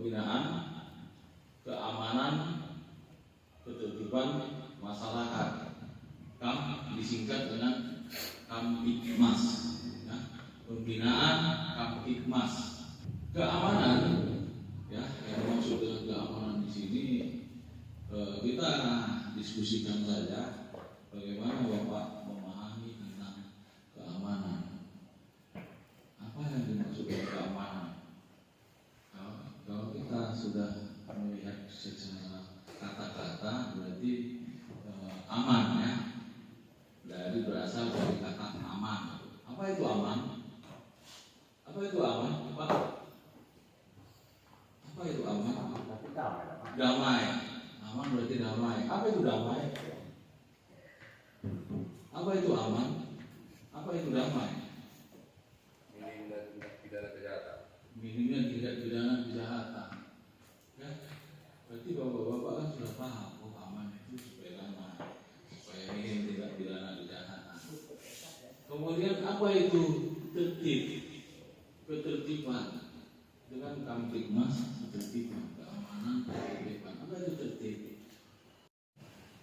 pembinaan keamanan ketertiban masyarakat. KAM disingkat dengan Kamtibmas. Ya, pembinaan Kamtibmas. Keamanan, ya, yang maksud dengan keamanan di sini kita diskusikan saja bagaimana Bapak memahami tentang keamanan. Apa yang dimaksud dengan keamanan? Kalau kita sudah melihat secara kata-kata berarti aman, ya, dari berasal dari kata aman. Apa itu aman? Apa itu aman? Apa itu aman? Damai. Aman berarti damai. Apa itu damai? Apa itu aman? Apa itu damai? Minimnya tidak pidana kejahatan. Ya, berarti bapak-bapak kan sudah paham, oh aman itu supaya damai, supaya minim tidak pidana kejahatan. Kemudian apa itu tertib? Ketertiban. Dengan Kamtibmas, ketertiban, keamanan, ketertiban. Apa itu tertib?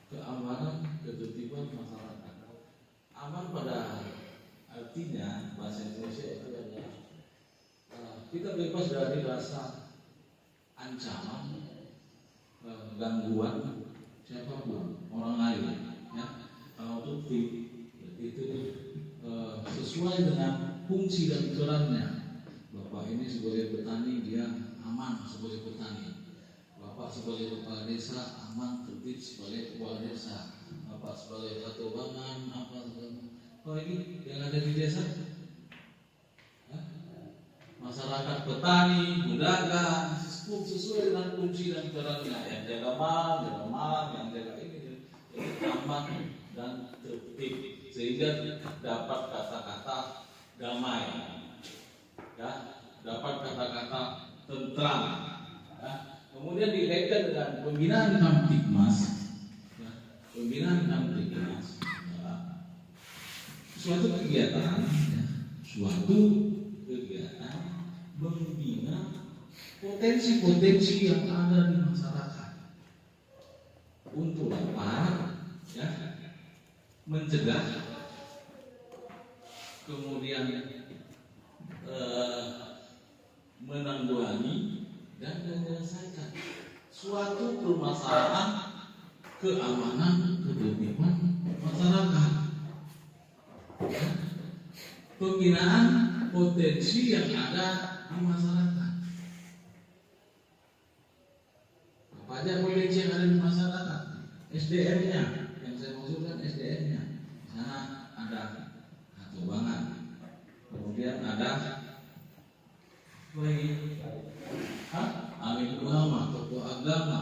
Keamanan, ketertiban masyarakat. Aman pada artinya bahasa Indonesia itu adalah kita bebas dari rasa ancaman, gangguan siapapun, orang lain. Ya, kalau tertib itu sesuai dengan fungsi dan perannya. Bapak ini sebagai petani dia aman sebagai petani. Bapak sebagai kepala desa aman tertib sebagai kepala desa. Bapak sebagai katobangan apa kalau ini yang ada di desa, ya? Masyarakat petani, pedagang sesuai dengan fungsi dan perannya. Yang jaga malam, yang jaga ini aman dan tertib sehingga dapat kata-kata damai. Ya, dapat kata-kata tentram. Ya. Kemudian dikaitkan dengan pembinaan Kamtibmas. Ya, pembinaan Kamtibmas suatu kegiatan, ya, suatu kegiatan membina potensi-potensi yang ada di masyarakat untuk dapat, ya, mencegah, kemudian menanggulangi dan menyelesaikan suatu permasalahan keamanan ketertiban masyarakat. Ya. Pembinaan potensi yang ada di masyarakat. Apa aja potensi yang ada di masyarakat? SDM-nya, yang saya maksudkan SDM-nya. Di sana ada katobangan. Kemudian ada alim ulama, tokoh agama,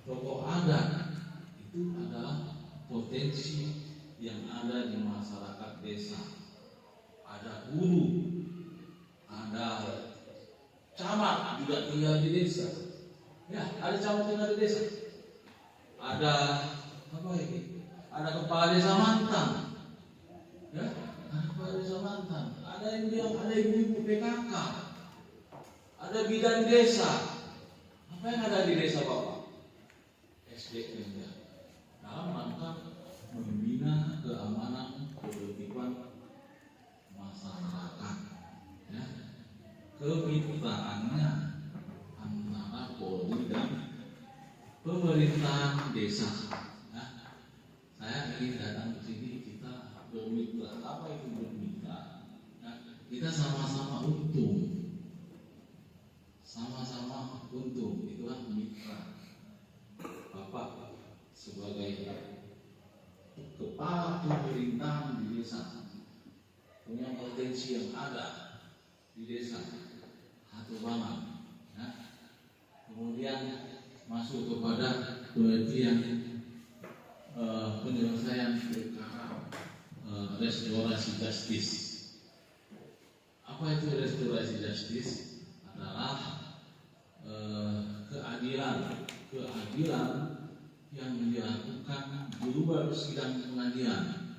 tokoh adat. Itu adalah potensi yang ada di masyarakat desa. Ada guru, ada camat juga tinggal di desa. Ya, ada camat tinggal di desa. Ada apa ini? Ada kepala desa mantan. Ya, ada kepala desa mantan. Ada yang bilang ada ibu-ibu PKK. Ada bidan desa. Apa yang ada di desa Bapak? SDM-nya. Dalam rangka membina keamanan ketertiban masyarakat. Ya. Kemitraannya antara Polri dan pemerintahan desa. Ya. Saya ingin datang ke sini kita bermitra. Apa itu bermitra? Ya. Kita sama-sama untung. Sama-sama untung, itulah mitra. Bapak sebagai kepala pemerintahan di desa punya potensi yang ada di desa Hatobangan. Ya. Kemudian masuk kepada penelitian penyelesaian perkara restorasi justis. Apa itu restorasi justis? Adalah keadilan yang dilakukan di luar sidang pengadilan.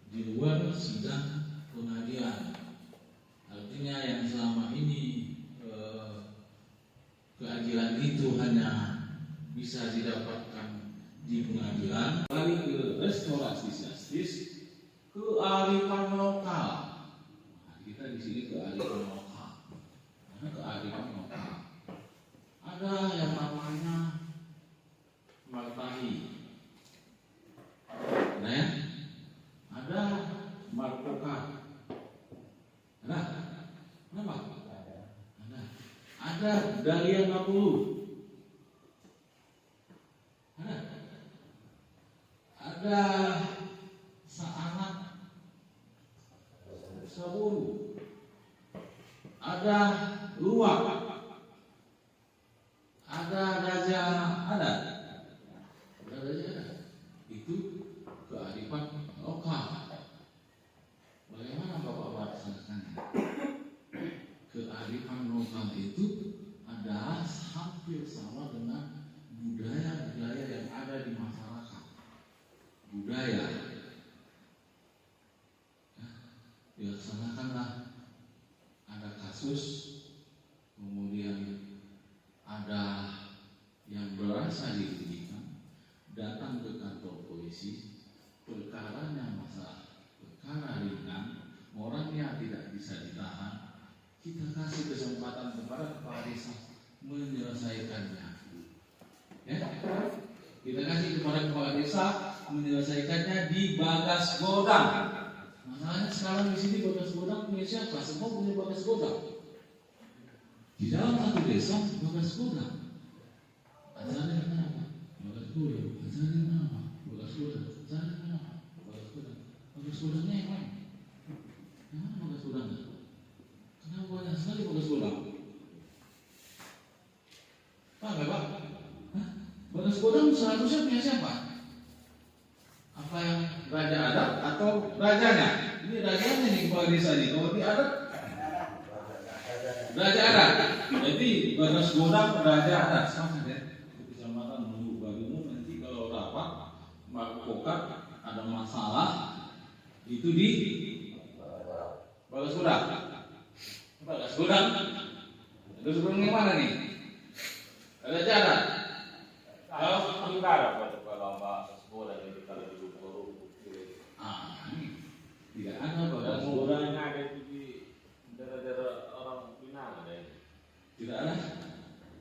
Di luar sidang pengadilan, artinya yang selama ini itu hanya bisa didapatkan di pengadilan, balik ke restorasi justice, kearifan lokal. Nah, kita di sini kearifan lokal. Karena kearifan lokal. Ada yang namanya Martahi. Nah, ya? Ada Marpoka. Ada? Kenapa? Ada. Ada Dahlia Napulu. Ada Saanak Saburu, ada Luwak, ada Raja Adat, itu kearifan lokal. Bagaimana Bapak melaksanakannya? Kearifan lokal itu adalah hampir sama dengan budaya-budaya yang ada di masyarakat. Budaya dilaksanakanlah, ada kasus, kemudian ada yang berasa dirugikan, datang ke kantor polisi, perkaranya masalah perkara ringan, orangnya tidak bisa ditahan, kita kasih kesempatan kepada kepala desa menyelesaikannya. Ya, kita kasih kepada kepala desa menyelesaikannya di Bagas Godang. Masalahnya sekarang di sini Bagas Godang punya siapa? Semua punya Bagas Godang. Di dalam satu desa Bagas Godang. Asalnya kenapa? Bagas Godang. Asalnya kenapa? Bagas Godang. Asalnya kenapa? Bagas Godang. Bagas Godangnya yang mana? Yang mana Bagas Godangnya? Kenapa banyak sekali Bagas Godang? Pak, Bapak? Bagas Godang seharusnya punya siapa? Apa yang raja adat atau rajanya? Ini rajanya nih kepala desa nih. Kalau di adat, raja adat. Jadi Bagas Godang raja adat. Sama deh. Kecamatan Lubuk Barumu nanti kalau rapat Marpokat ada masalah itu di Bagas Godang. Bagas Godang. Terus sebelumnya mana nih? Raja adat. Kalau Sementara kalau Bagas Godang itu kalau di tidak ada Bagas dan Godang yang ada di daerah-daerah orang Minang ada ini. tidak ada.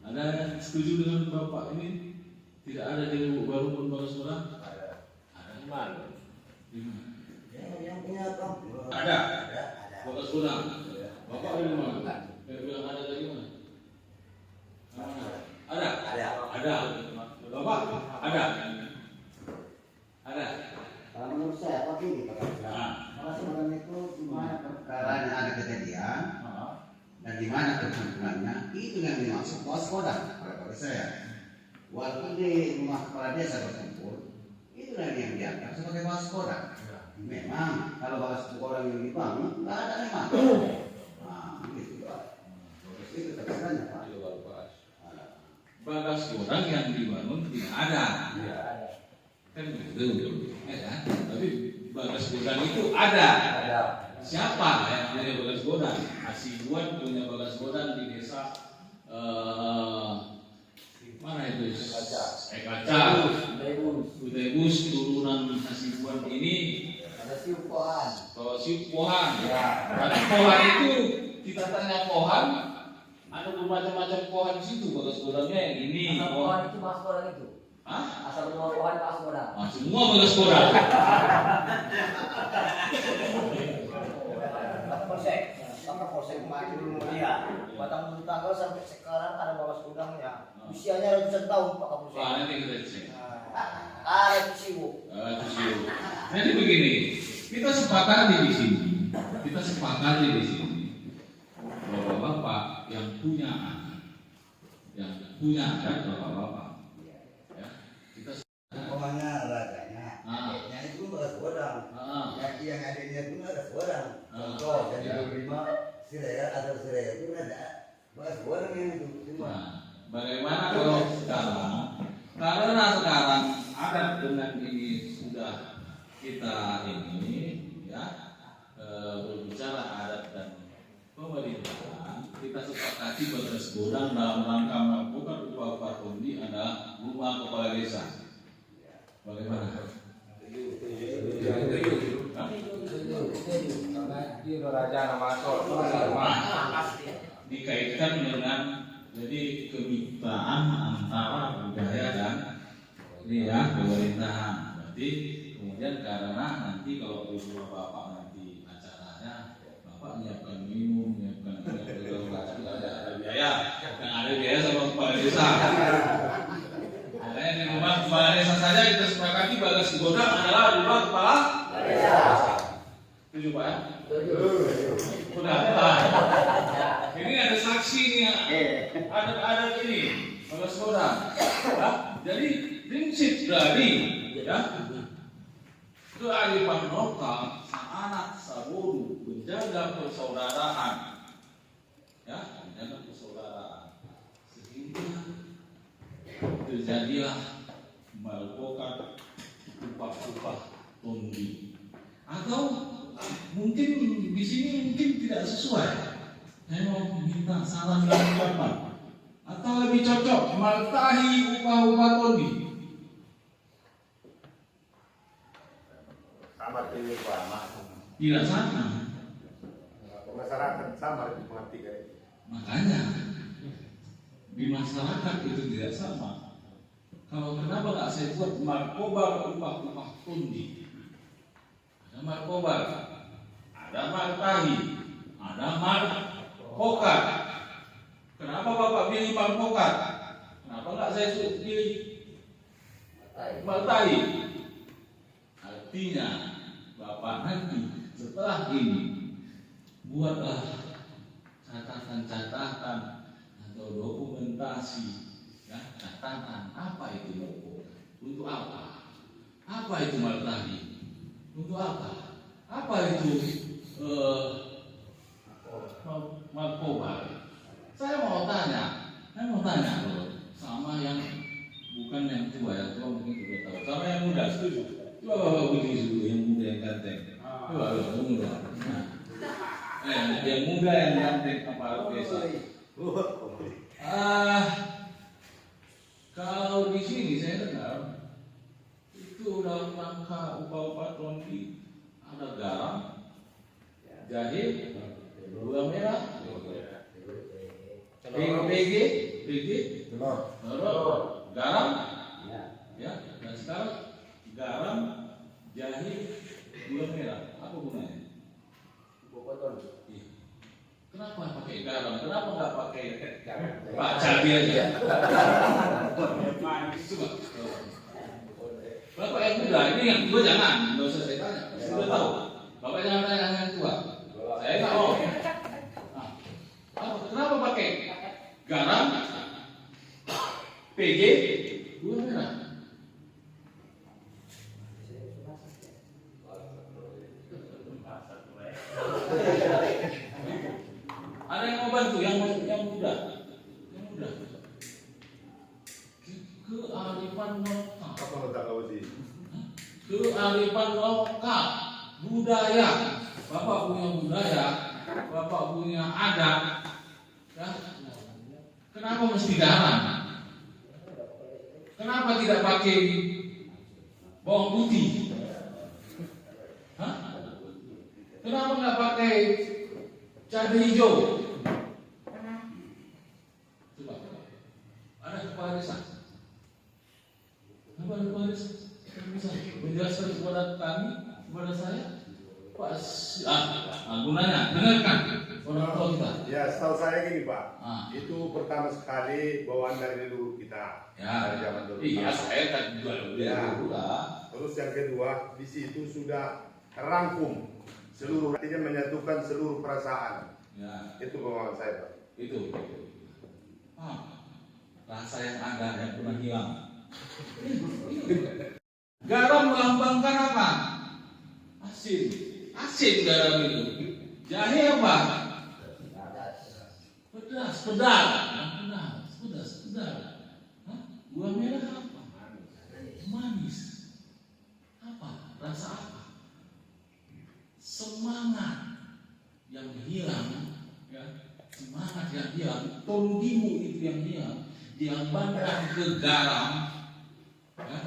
Ada setuju dengan Bapak ini? Tidak ada di Lubuk Baru pun Bagas Godang? Ada. Ada. Di mana? Di mana? Yang punya kampung. Ada. Bagas Godang. Bapak dari mana? Yang bilang ada dari mana? Mana? Ada. Ada. Bapak ada. Ada. Kalau menurut saya apa ini Pak? Kalau sebenarnya itu gimana perkaranya ada kejadian dan di mana ketentuannya itu yang dimaksud Bagas Godang pada saya. Walaupun di rumah kepala desa berkumpul, itu yang dianggap sebagai Bagas Godang. Memang kalau Bagas Godang yang dibangun nggak ada memang. Nah, gitu Pak. Itu terserahnya Pak. Bagas Godang yang dibangun tidak ada. Kan begitu, ya kan? Tapi Bagas Godang itu ada. Siapa yang punya Bagas Godang? Hasibuan punya Bagas Godang di desa mana itu? Kaca. Utebus turunan Hasibuan ini. Ada siupohan. Kalau si Pohan, karena Pohan itu kita tanya Pohan, ada bermacam-macam Pohan di situ. Bagas Godangnya yang ini. Asal pohon itu Bagas Godang itu. Hah? Asal semua pohon Bagas Godang. Semua Bagas Godang. Polsek maju mulia. Batang tanggal sampai sekarang ada Bagas Godangnya. Usianya ratusan tahun Pak Kapolsek. Nanti kita cek. Ada sibuk. Jadi begini, kita sepakati di sini. Kita sepakati di sini bahwa bapak yang punya anak, bapak-bapak, ya, kita Pokoknya rajanya, adiknya itu Bagas Godang. Yang adiknya itu Bagas Godang. Contoh, jadi berlima Siraya atau Siraya itu ada Bagas Godang yang itu. bagaimana kalau sekarang? Karena sekarang adat dengan ini sudah kita ini ya berbicara adat dan pemerintahan, kita sepakati batas godang dalam rangka melakukan upah kondi adalah rumah kepala desa. Bagaimana? Dikaitkan dengan jadi kemitraan antara budaya dan ini ya pemerintahan. Berarti kemudian karena nanti kalau ibu bapak nanti acaranya bapak nyiapkan minum, nyiapkan ada biaya, yang ada biaya sama kepala desa. Makanya di rumah kepala desa saja kita sepakati bagas godang adalah rumah kepala desa. Setuju Pak? Sudah. Ini ada saksi nih, ada ini bagas godang. Jadi prinsip dari ya kearifan lokal anak saboru menjaga persaudaraan, ya menjaga persaudaraan sehingga terjadilah melakukan upah-upah tondi atau mungkin di sini mungkin tidak sesuai. Saya mau minta saran dan pendapat atau lebih cocok maltahi upah-upah tondi. Sama ini Pak, Tidak sama. masyarakat sama dimengertikan itu. Makanya di masyarakat itu tidak sama. Kalau kenapa nggak saya buat markobar upah-upah tondi? Ada markobar, ada martahi, ada markokat. Kenapa Bapak pilih markokat? Kenapa nggak saya pilih martahi? Artinya Bapak nanti setelah ini buatlah catatan-catatan atau dokumentasi, ya, catatan apa itu markokat, untuk apa itu martahi, untuk apa itu markobar. Saya mau tanya loh, sama yang bukan yang tua, yang tua mungkin sudah tahu, sama yang muda, setuju? Coba Bapak begini dulu, yang muda yang ganteng. Coba yang muda. Yang muda yang ganteng apa biasa? Kalau di sini saya dengar itu dalam rangka upah-upah tondi ada garam, jahe, gula merah, PG, telur, garam, ya, dan sekarang garam, jahe, gula merah, apa gunanya? Iya. Kenapa pakai garam? Kenapa nggak pakai Pak cabai aja? Coba. Bapak yang muda, ini yang tua jangan, nggak usah saya tanya, sudah tahu. Bapak jangan tanya yang tua. Saya nggak mau. Kenapa pakai garam, PG, gula merah? Ada yang mau bantu, yang muda, kearifan lokal. Apa letak kau sih? Kearifan lokal, budaya. Bapak punya budaya, Bapak punya adat. Ya. Kenapa mesti garam? Kenapa tidak pakai bawang putih? Hah? Kenapa nggak pakai cabai hijau? Coba. Ada kepala desa. Apa ada kepala desa? Bisa menjelaskan kepada kami, kepada saya. Pak, gunanya dengarkan orang tua kita. Ya, setahu saya gini Pak, itu itu pertama sekali bawaan dari leluhur kita, dari zaman dulu. Iya, saya kan juga dulu Terus yang kedua, di situ sudah rangkum seluruh, artinya menyatukan seluruh perasaan. Ya, Itu pemahaman saya Pak. itu. Rasa yang ada yang pernah hilang. Garam melambangkan apa? Asin garam itu. Jahe apa? Pedas. Gula merah apa? Manis. Apa? Rasa apa? Semangat yang hilang, ya. Semangat yang hilang ibu itu yang hilang, diambankan ke garam, ya,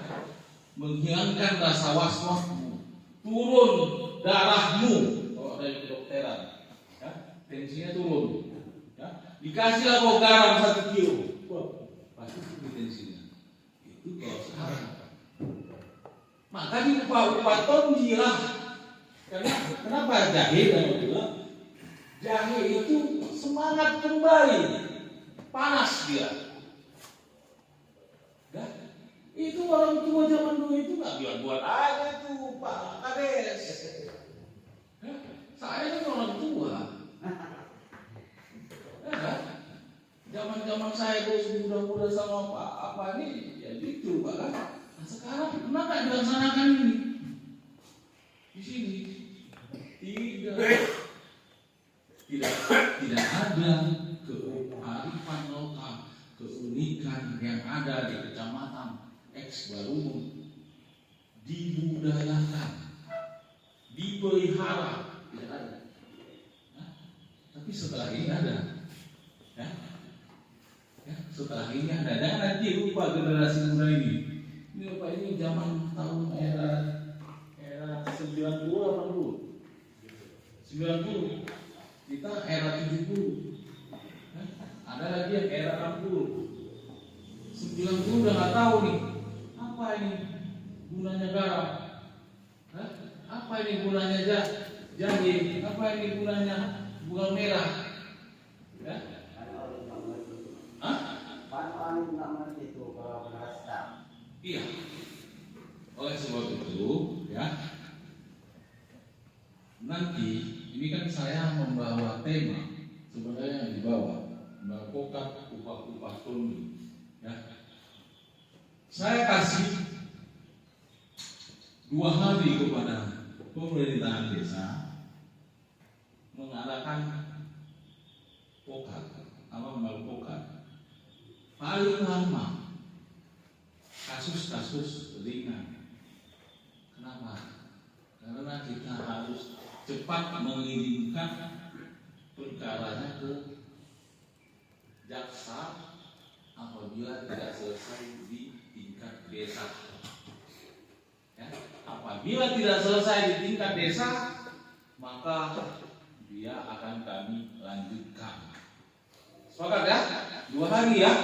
menghilangkan rasa was-wasmu, turun darahmu kalau dari kedokteran, ya, tensinya turun, ya, dikasih kau garam 1 kilo, wah, pasti tinggi tensinya. Itu kalau sekarang, maka diupah ton dia. Karena kenapa jahe dan bilang jahe itu semangat kembali, panas dia. Ya, itu orang tua zaman dulu itu nggak buat aja tuh Pak Kades. Ya, saya kan orang tua. Ya, kan? Zaman saya dulu muda-muda sama Pak apa ini, ya gitu Pak kan. Nah, sekarang kenapa dilaksanakan ini di sini? Tidak ada kearifan lokal, keunikan yang ada di kecamatan X Barumun dibudayakan, dipelihara, tidak ada. Nah, tapi setelah ini ada, ya, setelah ini ada. Jangan nanti lupa generasi muda ini. Ini lupa ini zaman tahun era 90 kita era 70, ada lagi yang era 60, 90 udah nggak tahu nih apa ini gunanya garam, apa ini gunanya jahe, apa ini gunanya bawang merah, ya? Iya. Oleh sebab itu, ya, nanti ini kan saya membawa tema sebenarnya yang dibawa melakukan upah tuni, ya. Saya kasih 2 hari kepada pemerintahan desa mengadakan melakukan paling lama kasus-kasus ringan. Kenapa? Karena kita harus cepat mengirimkan perkaranya ke jaksa apabila tidak selesai di tingkat desa. Ya, apabila tidak selesai di tingkat desa, maka dia akan kami lanjutkan. Sepakat ya? 2 hari ya.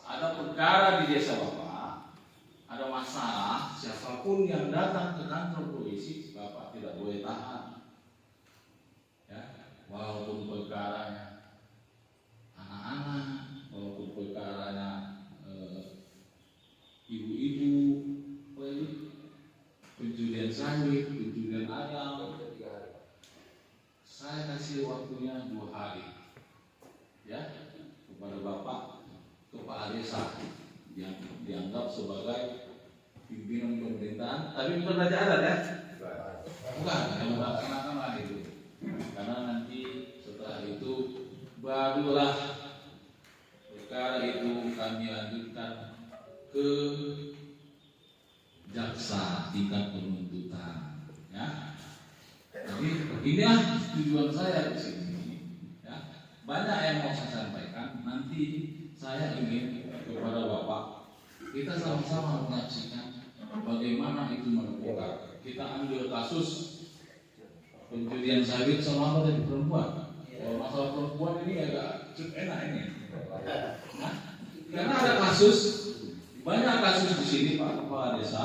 Ada perkara di desa Bapak, ada masalah, siapapun yang datang ke kantor polisi, Bapak tidak boleh tahan. Ya, walaupun perkaranya anak-anak, walaupun perkaranya ibu-ibu, pencurian sawit, pencurian ayam, saya kasih waktunya 2 hari, ya, kepada Bapak kepala desa yang dianggap sebagai pimpinan pemerintahan, tapi bukan raja adat ya, bukan yang melaksanakan hal itu, karena nanti setelah itu barulah perkara itu kami lanjutkan ke jaksa tingkat penuntutan, ya. Jadi inilah tujuan saya di sini, ya. Banyak yang mau saya sampaikan. Nanti saya ingin kepada Bapak, kita sama-sama menyaksikan bagaimana itu melakukan. Kita ambil kasus pencurian sawit sama apa tadi, perempuan. Kalau masalah perempuan ini agak enak ini. Nah, karena ada kasus, banyak kasus di sini Pak Kepala Desa.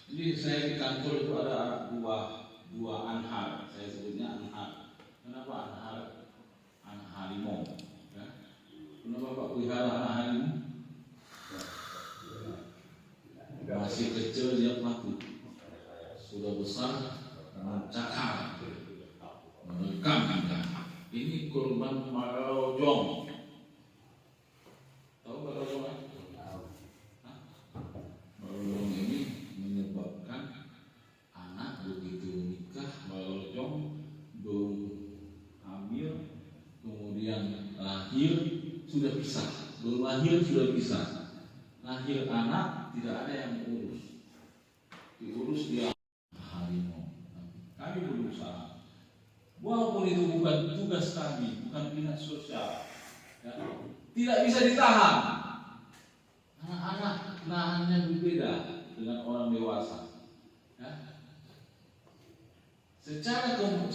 Jadi saya di kantor itu ada dua anhar, saya sebutnya anhar. Kenapa anhar? Anak harimau. Ya. Kenapa Pak pelihara anak harimau? Masih kecil dia pelaku, sudah besar mencakar, merekam kita. Ini korban marojong. Tahu marojong? Marojong ini menyebabkan anak begitu nikah marojong belum hamil, kemudian lahir sudah pisah, belum lahir sudah pisah. Lahir anak tidak ada yang diurus dia harimau. Kami berusaha, walaupun itu bukan tugas kami, bukan dinas sosial. Ya. Tidak bisa ditahan. Anak-anak nahannya berbeda dengan orang dewasa. Ya. Secara hukum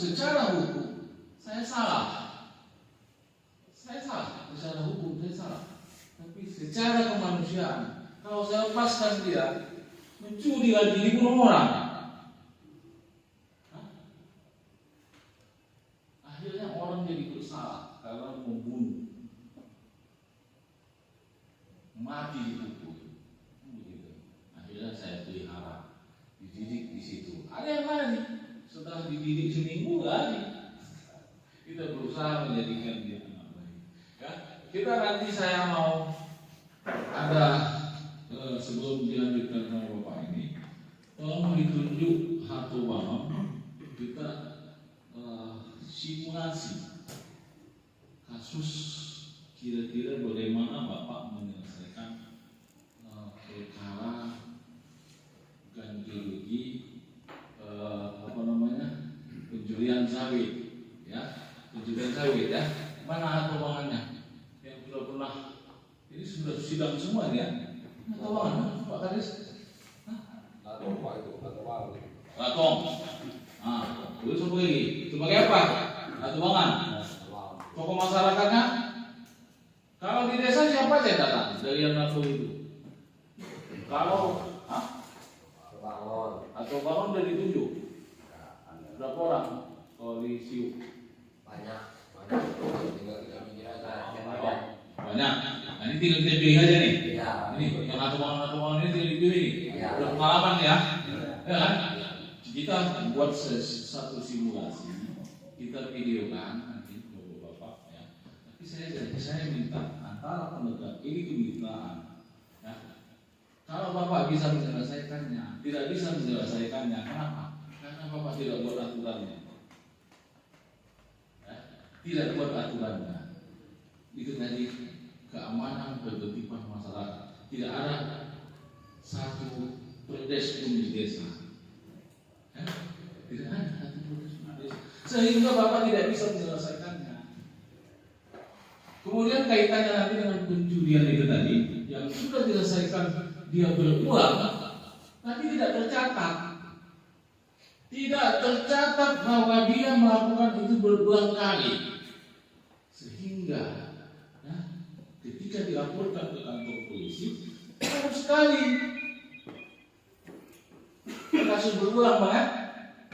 saya salah. Secara hukum saya salah. Tapi secara kemanusiaan, kalau saya lepaskan dia mencuri lagi dibunuh orang, akhirnya orang jadi bersalah karena membunuh, mati dihukum. Begitu. Akhirnya saya pelihara, dididik di situ. Ada yang lain setelah dididik seminggu lagi kita berusaha menjadikan dia anak baik. Ya, kita nanti saya mau ada sebelum dilanjutkan sama Bapak ini, tolong ditunjuk Hatu Bangam, kita simulasi kasus kira-kira bagaimana Bapak menyelesaikan perkara ganti rugi pencurian sawit, ya, pencurian sawit, ya. Mana Hatu Bangamnya yang sudah pernah? Ini sudah sidang semua ya. Hatu Bangan, Pak Kadis? Latong. Terus apa lagi? Sebagai apa? Hatu Bangan. Tokoh masyarakatnya? Kalau di desa siapa aja datang dari yang ngaku itu? Kalau atau bangun udah ditunjuk? Berapa orang? Kalau di Siu? Banyak. Nah, ini tinggal kita pilih aja nih. Ya. Ini yang atau bangun ini tinggal dipilih nih. Ya. Udah pengalaman ya. Ya kan? Kita buat satu simulasi, kita videokan nanti ke Bapak ya. Tapi saya minta antara penegak ini kemitraan. Ya. Kalau Bapak bisa menyelesaikannya, tidak bisa menyelesaikannya, kenapa? Karena Bapak tidak buat aturannya. Ya. Tidak buat aturannya. Itu tadi keamanan ketertiban masyarakat. Tidak ada satu perdes pun di desa. Ya. Tidak ada satu perdes pun di desa. Sehingga Bapak tidak bisa menyelesaikannya. Kemudian kaitannya nanti dengan pencurian itu tadi, yang sudah diselesaikan dia berulang, tapi tidak tercatat. Tidak tercatat bahwa dia melakukan itu berulang kali. Sehingga ya, ketika dilaporkan ke kantor polisi, baru sekali kasus berulang, Pak.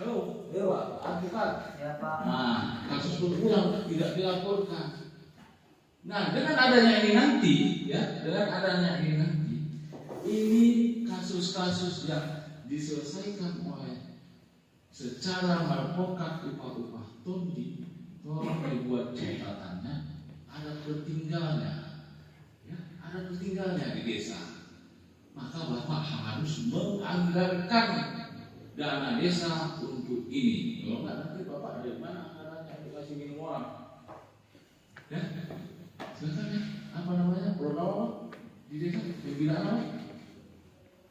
Oh, Pak, advokat. Ya, Pak. Nah, kasus berulang tidak dilaporkan. Nah, dengan adanya ini nanti, ya, ini kasus-kasus yang diselesaikan oleh secara meropokat upah-upah tondi, tolong dibuat catatannya, ada tertinggalnya, ya, ada tertinggalnya di desa. Maka Bapak harus menganggarkan dana desa untuk ini. Kalau nggak nanti Bapak dari mana anggarannya dikasih minum orang? Ya. Silakan ya, apa namanya, program apa di desa, pembinaan apa?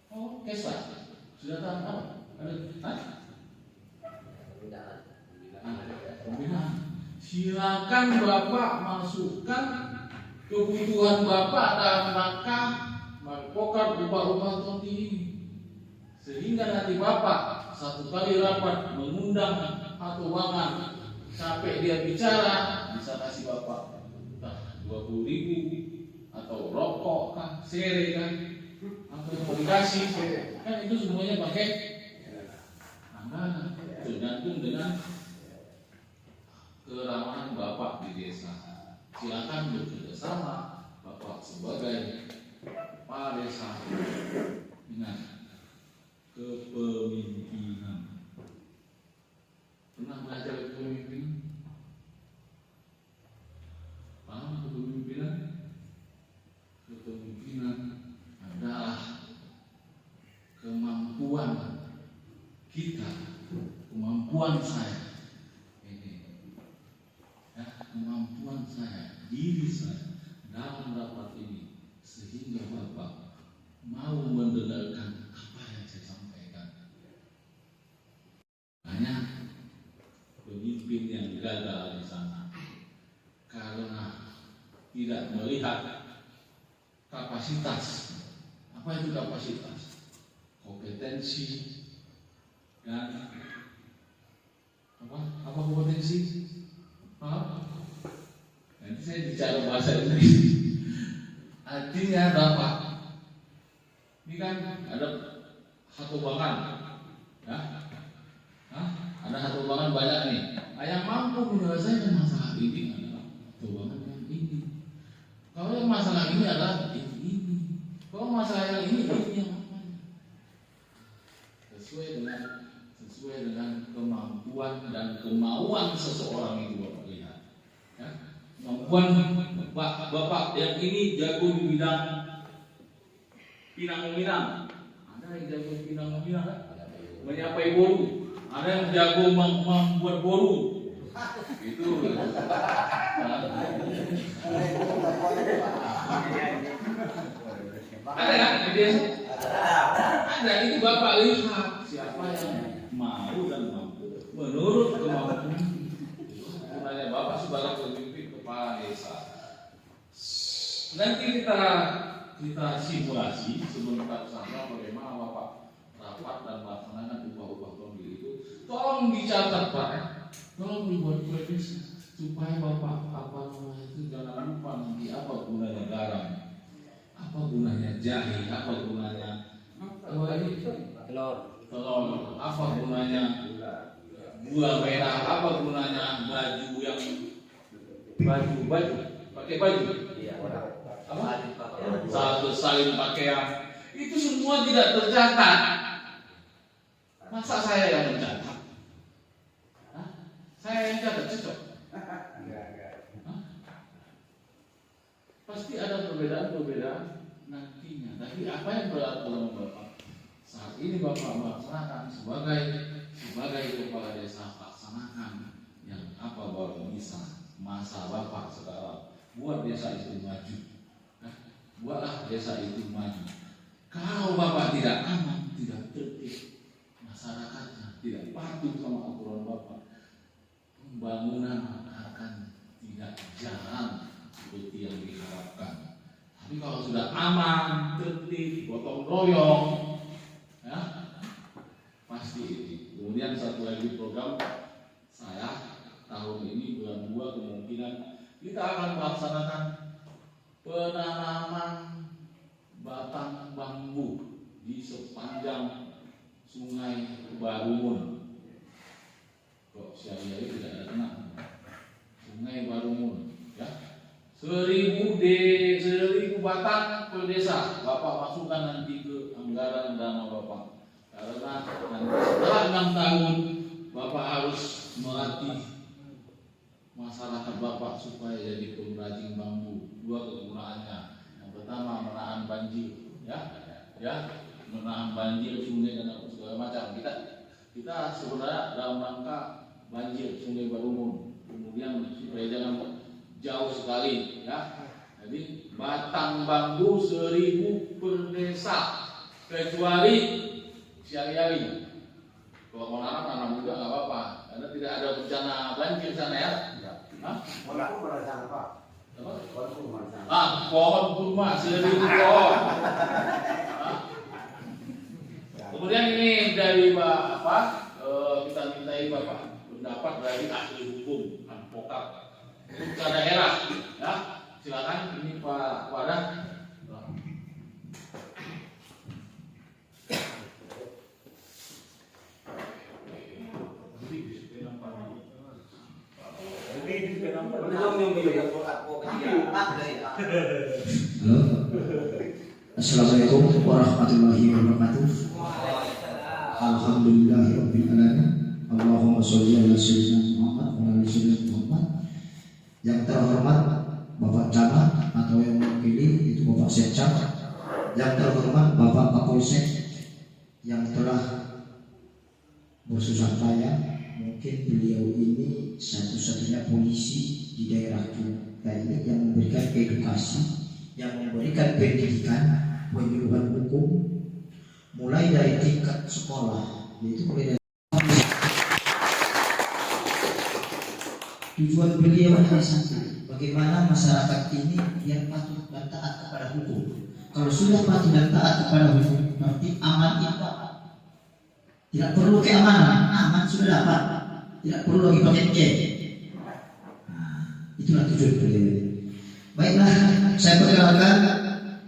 Oh, Kesa, sudah tahu apa? Ada, pembinaan. Silakan Bapak masukkan kebutuhan Bapak dalam rangka meropokat upah-upah tondi ini, sehingga nanti Bapak satu kali rapat mengundang atau bangan, capek dia bicara, bisa kasih Bapak 20.000 atau rokok kan, sere kan, atau yang mau dikasih kan, itu semuanya pakai anggaran, tergantung dengan keramahan Bapak di desa. Silakan bekerja sama Bapak sebagai kepala desa dengan kepemimpinan. Pernah belajar kepemimpinan? Paham kepemimpinan? Kepemimpinan adalah kemampuan kita, kemampuan saya ini, ya, kemampuan saya, diri saya dalam rapat ini, sehingga Bapak mau mendengarkan apa yang saya sampaikan. Banyak pemimpin yang gagal di sana. tidak melihat kapasitas. Apa itu kapasitas? Kompetensi dan apa kompetensi? Nanti saya bicara bahasa Inggris. Artinya Bapak, ini kan ada hatobangan, ya? Ada hatobangan banyak nih. Yang mampu menyelesaikan masalah ini adalah hatobangan yang ini. Kalau yang masalah ini adalah ini. Kalau masalah yang ini yang apa? Sesuai dengan kemampuan dan kemauan seseorang itu Bapak lihat. Ya? Kemampuan Bapak yang ini jago di bidang pinang-pinang. Ada yang jago pinang-pinang kan? Menyapai boru. Ada yang jago membuat boru. Itu. Ada kan? Ada. Ini Bapak lihat siapa yang mau dan mampu menurut kemampuan. Gunanya Bapak sebagai pemimpin kepala desa. Nanti kita simulasi sebentar saja bagaimana Bapak rapat dan melaksanakan ubah-ubah pemilu itu. Tolong dicatat Pak, tolong dibuat prediksi supaya Bapak itu jangan lupa nanti apa gunanya garam, apa gunanya jahe, apa gunanya telur, apa gunanya gula merah, apa gunanya baju pakai baju. Satu salin pakaian itu semua tidak tercatat. Masa saya yang mencatat? Saya yang catat cocok? Pasti ada perbedaan nantinya. Tapi apa yang berlaku dalam Bapak saat ini Bapak melaksanakan sebagai kepala desa, laksanakan yang apa Bapak bisa masa Bapak sekarang buat desa itu maju. Buatlah desa itu maju. Kalau Bapak tidak aman, tidak tertib, masyarakatnya tidak patuh sama aturan Bapak, pembangunan akan tidak jalan seperti yang diharapkan. Tapi kalau sudah aman, tertib, gotong royong, ya pasti ini. Kemudian satu lagi program saya tahun ini bulan 2 kemungkinan kita akan melaksanakan penanaman batang bambu di sepanjang Sungai Barumun. Kok siang-siang tidak ada tenang. Sungai Barumun, ya. 1000 batang per desa. Bapak masukkan nanti ke anggaran dana Bapak. Karena nanti setelah 6 tahun Bapak harus melatih masyarakat Bapak supaya jadi pengrajin bambu. 2 kegunaannya. Yang pertama menahan banjir, ya, menahan banjir sungai dan segala macam. Kita sebenarnya dalam rangka banjir Sungai Barumun. Kemudian supaya jangan jauh sekali, ya. Jadi batang bambu 1000 per desa, kecuali siang-siang. Kalau mau nanam juga nggak apa-apa, karena tidak ada bencana banjir sana ya. Pohon kurma 1000 pohon. Kemudian ini dari kita mintai Bapak pendapat dari ahli hukum, advokat, ke daerah, ya. Silakan ini Pak Wadah. Halo, Assalamualaikum warahmatullahi wabarakatuh. Alhamdulillahirabbil alamin. Allahumma sholli ala sayyidina Muhammad wa ala sayyidina Muhammad. Yang terhormat Bapak Camat atau yang mewakili itu Bapak Sekcam. Yang terhormat Bapak Kapolsek yang telah bersusah payah. Mungkin beliau ini satu-satunya polisi di daerah kita ini yang memberikan edukasi, yang memberikan pendidikan, penyuluhan hukum, mulai dari tingkat sekolah, yaitu mulai dari tujuan beliau hanya satu, bagaimana masyarakat ini dia patuh dan taat kepada hukum. Kalau sudah patuh dan taat kepada hukum, berarti aman itu apa? Tidak perlu keamanan, aman sudah dapat. Tidak perlu lagi pakai C. Nah, itulah tujuan beliau. Baiklah, saya perkenalkan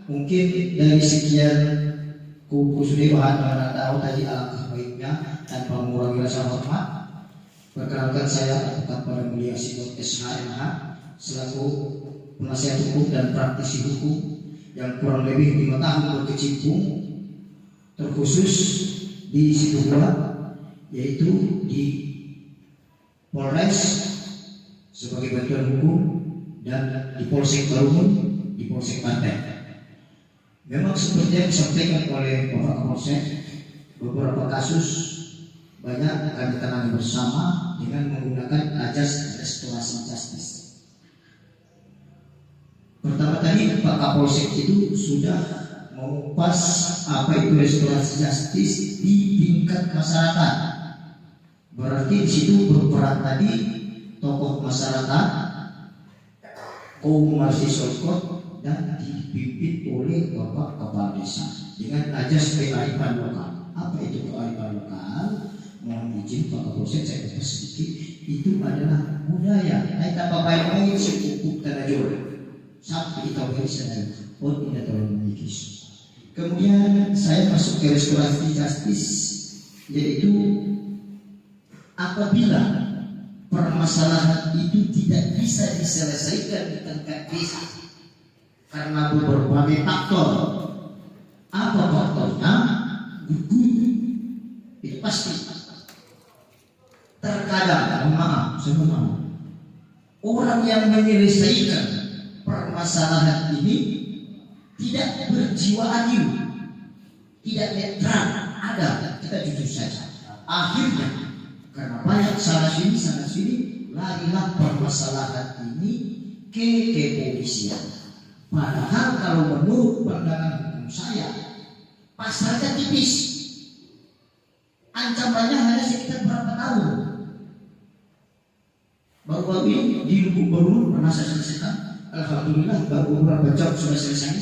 mungkin dari sekian kuku sudah bahan tahu tadi alangkah baiknya tanpa mengurangi rasa hormat. Perkenalkan saya Advokat Para Mulia Sigit SHMH selaku penasihat hukum dan praktisi hukum yang kurang lebih 5 tahun berkecimpung terkhusus di Situbondo, yaitu di Polres sebagai bantuan hukum dan di Polsek Barumun, di Polsek Banten. Memang seperti yang disampaikan oleh Bapak Kapolsek, beberapa kasus banyak kami tangani bersama dengan menggunakan ajas restorasi justice. Pertama tadi Pak Kapolsek itu sudah mengupas apa itu restorasi justice di tingkat masyarakat. Berarti di situ berperan tadi tokoh masyarakat, kaum mahasiswa dan dipimpin oleh Bapak Kepala Desa dengan ajas kearifan lokal. Apa itu kearifan lokal? Mohon izin Pak Kapolsek saya kata sedikit, itu adalah budaya. Kita pakai cukup tanajur sampai kita bisa oh tidak terlalu memikis. Kemudian saya masuk ke restorasi justice, yaitu apabila permasalahan itu tidak bisa diselesaikan di tingkat desa karena berbagai faktor. Apa faktornya? Gugur. Itu pasti. Terkadang, maaf, orang yang menyelesaikan permasalahan ini tidak berjiwa adil, tidak netral. Ada, kita jujur saja. Akhirnya, karena banyak sana sini, larilah permasalahan ini ke kepolisian. Padahal kalau menurut pandangan hukum saya, pasalnya tipis, ancamannya hanya sekitar berapa tahun. Baru-baru ini di Lubuk Baru pernah saya selesaikan, alhamdulillah baru beberapa jam sudah selesai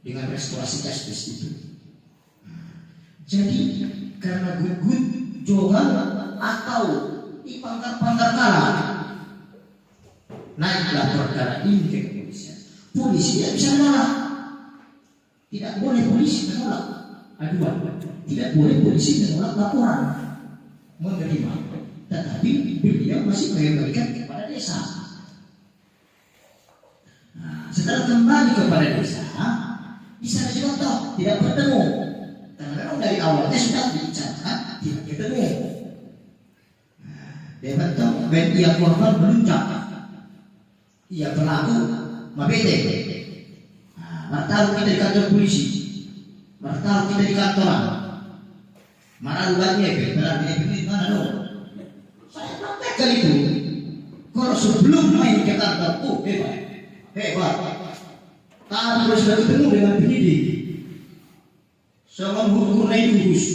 dengan restorasi justice itu. Jadi karena gugut jogan atau di pangkar-pangkar kalah, naiklah perkara ini ke kepolisian. Polisi tidak bisa menolak. Tidak boleh polisi menolak aduan. Tidak boleh polisi menolak laporan menerima. Tetapi beliau masih mengembalikan kepada desa. Nah, setelah kembali kepada desa, bisa contoh tidak bertemu. Karena memang dari awalnya sudah dibicarakan tidak ketemu. Dia betul, ben ia korban meluncak. Ia pelaku mabete. Martahu kita di kantor polisi, martahu kita di kantoran. Mana luarnya? Benar ini mana dong? Saya praktekkan itu. Kalau sebelum main ke kantor, hebat. Kalau sudah ketemu dengan penyidik, sama guru naik gugus,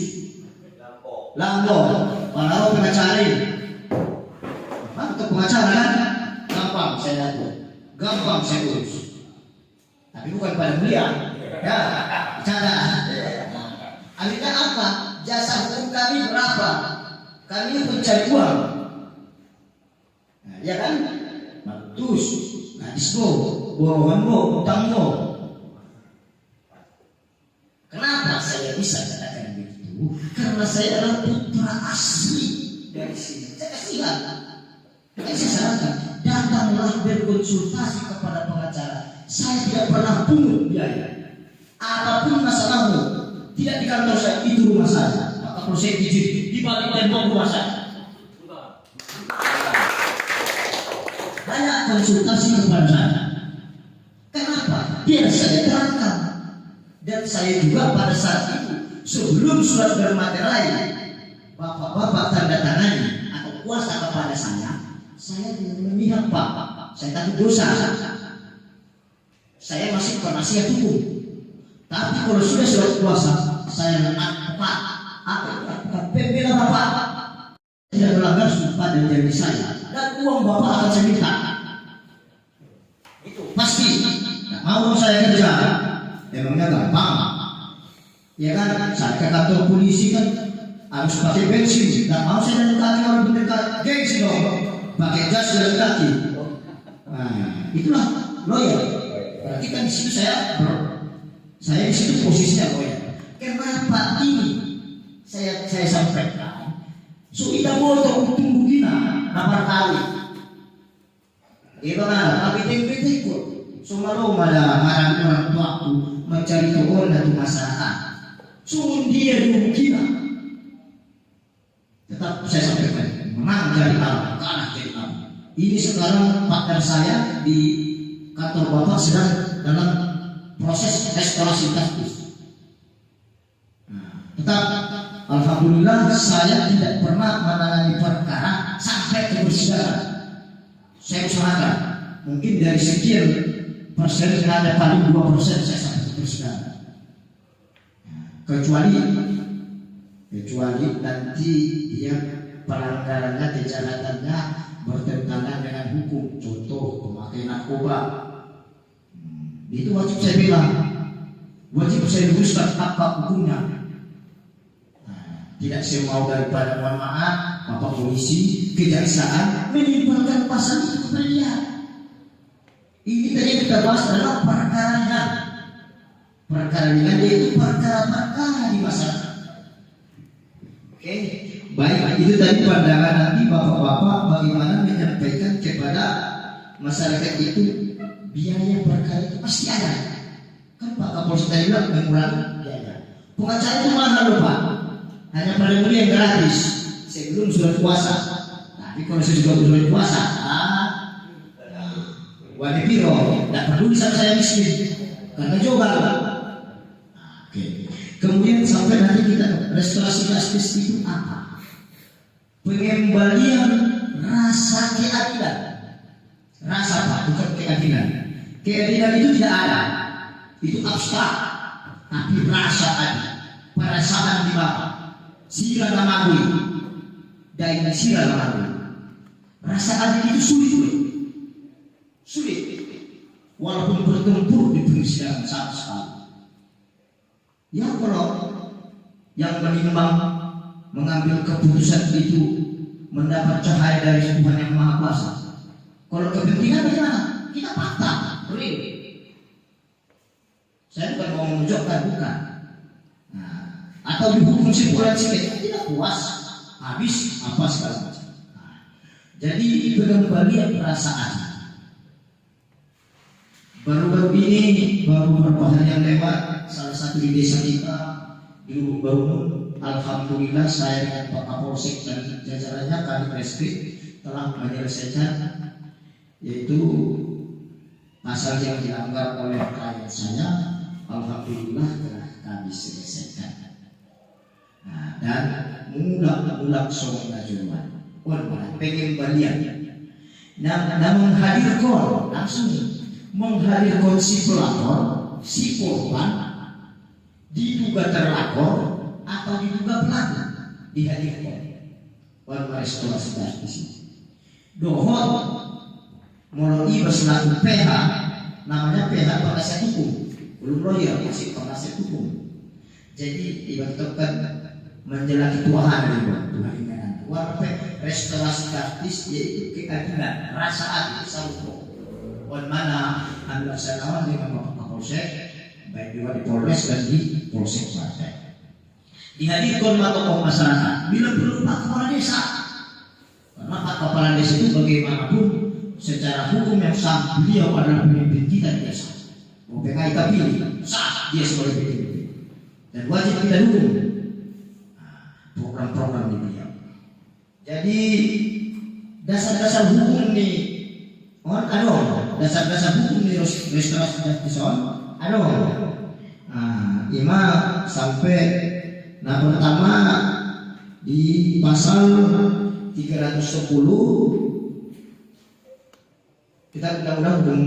lambo, kalau pengacara, untuk pengacara kan, gampang saya atur, gampang saya urus. Tapi bukan pada mulia, ya, cara. Akhirnya apa? Jasa hukum kami berapa? Kami mencari uang, nah, ya kan? Bagus, hadismu, boronganmu, utangmu. Kenapa saya bisa katakan begitu? Karena saya adalah putra asli dari sini. Saya kasihan. Saya sarankan, datanglah berkonsultasi kepada pengacara. Saya tidak pernah pungut biaya. Apapun masalahmu, tidak di kantor saya, itu rumah saya. Maka kalau saya izin di balik tembok rumah saya. Banyak konsultasi kepada saya. Kenapa? Biar saya terangkan. Dan saya juga pada saat itu sebelum surat bermaterai bapak-bapak tanda tangani atau kuasa kepada saya tidak memihak Pak. Saya takut dosa. Saya masih penasihat hukum. Tapi kalau sudah surat kuasa, saya advokat. Advokat pembela bapak. Tidak melanggar sumpah dan janji saya. Dan uang bapak akan saya minta. Itu pasti. memangnya gampang. Ya kan, saya ke kantor polisi kan harus pakai bensin. Nggak mau saya jalan kaki kalau mendekat, gengsi dong. Pakai jas jalan kaki. Nah, itulah lawyer. Berarti kan di situ saya di situ posisinya lawyer. Kenapa ini saya sampaikan? So kita motor untuk bukina, napar kali. Iba nga, kapiting-piting ikut. So marami orang tua aku mencari tokoh dan masyarakat. So dia bukina. Tetap saya sampaikan, memang cari alam, kalah cari alam. Ini sekarang partner saya di kantor Bapak sedang dalam proses restorasi kasus. Tetap alhamdulillah saya tidak pernah menangani perkara sampai ke persidangan. Saya usahakan mungkin dari sekian persen ada paling 2% saya sampai ke persidangan. Kecuali nanti dia pelanggarannya, kejahatannya bertentangan dengan hukum, contoh pemakaian narkoba. Itu wajib saya bilang, wajib saya luruskan apa hukumnya. Tidak semau daripada mohon maaf, Bapak polisi, kejaksaan menimpalkan pasal itu kepada dia. Ini tadi kita bahas adalah perkara ringan. Perkara ringan yaitu perkara-perkara di masyarakat. Oke, baik. Itu tadi pandangan nanti Bapak-bapak bagaimana menyampaikan kepada masyarakat itu biaya perkara itu pasti ada. Kan Pak Kapolres tadi bilang mengurangi biaya. Pengacara itu mahal loh Pak. Hanya pada mulia yang gratis sebelum sudah puasa. Tapi kalau saya juga sudah puasa, wajib biro, tidak peduli sama saya miskin, karena juga. Oke. Kemudian sampai nanti kita restorasi justice itu apa? Pengembalian rasa keadilan. Rasa apa? Bukan keadilan. Keadilan itu tidak ada. Itu abstrak. Tapi rasa ada. Perasaan di bawah. Sila namagui, dahil sila namagui. Rasa adil itu sulit, walaupun bertempur di persidangan sama sekali. Ya kalau yang menimbang mengambil keputusan itu mendapat cahaya dari Tuhan yang Maha Kuasa. Kalau kepentingan bagaimana? Kita patah, real. Saya bukan mau memojokkan, bukan. Atau dihukum simpulan sedikit tidak puas, habis apa segala macam. Jadi pengembalian perasaan. Baru-baru ini, baru beberapa hari yang lewat, salah satu di desa kita di Lubuk Baru, alhamdulillah saya dengan Pak Kapolsek dan jajarannya kami Reskrim telah menyelesaikan, yaitu pasal yang dilanggar oleh klien saya, alhamdulillah telah kami selesaikan. Dan mulak soalnya jualan, pengembalian. Nah menghadirkan langsung menghadirkan si pelapor, si korban, diduga terlapor atau diduga pelaku dihadirkan. Restorasi justice. Dohot mulai berselaku PH, namanya PH penasihat hukum, belum lawyer, masih penasihat hukum. Jadi dibentukkan menjelaki Tuhan Tuhan ini. Restorasi justice yaitu keadilan, rasa adil saluko. Mana anda sanawan dengan Bapak Kapolsek, baik juga di Polres dan di Polsek Partai. Dihadirkan tokoh masyarakat. Bila perlu Pak Kepala Desa, karena Pak Kepala Desa itu bagaimanapun secara hukum yang sah, beliau adalah pemimpin kita di desa. Mau PKI kita pilih, sah dia sebagai pemimpin. Dan wajib kita dukung program-program di beliau. Jadi dasar-dasar hukum nih, dasar-dasar hukum di restorasi justice ima sampai pertama di pasal 310 kita undang-undang hukum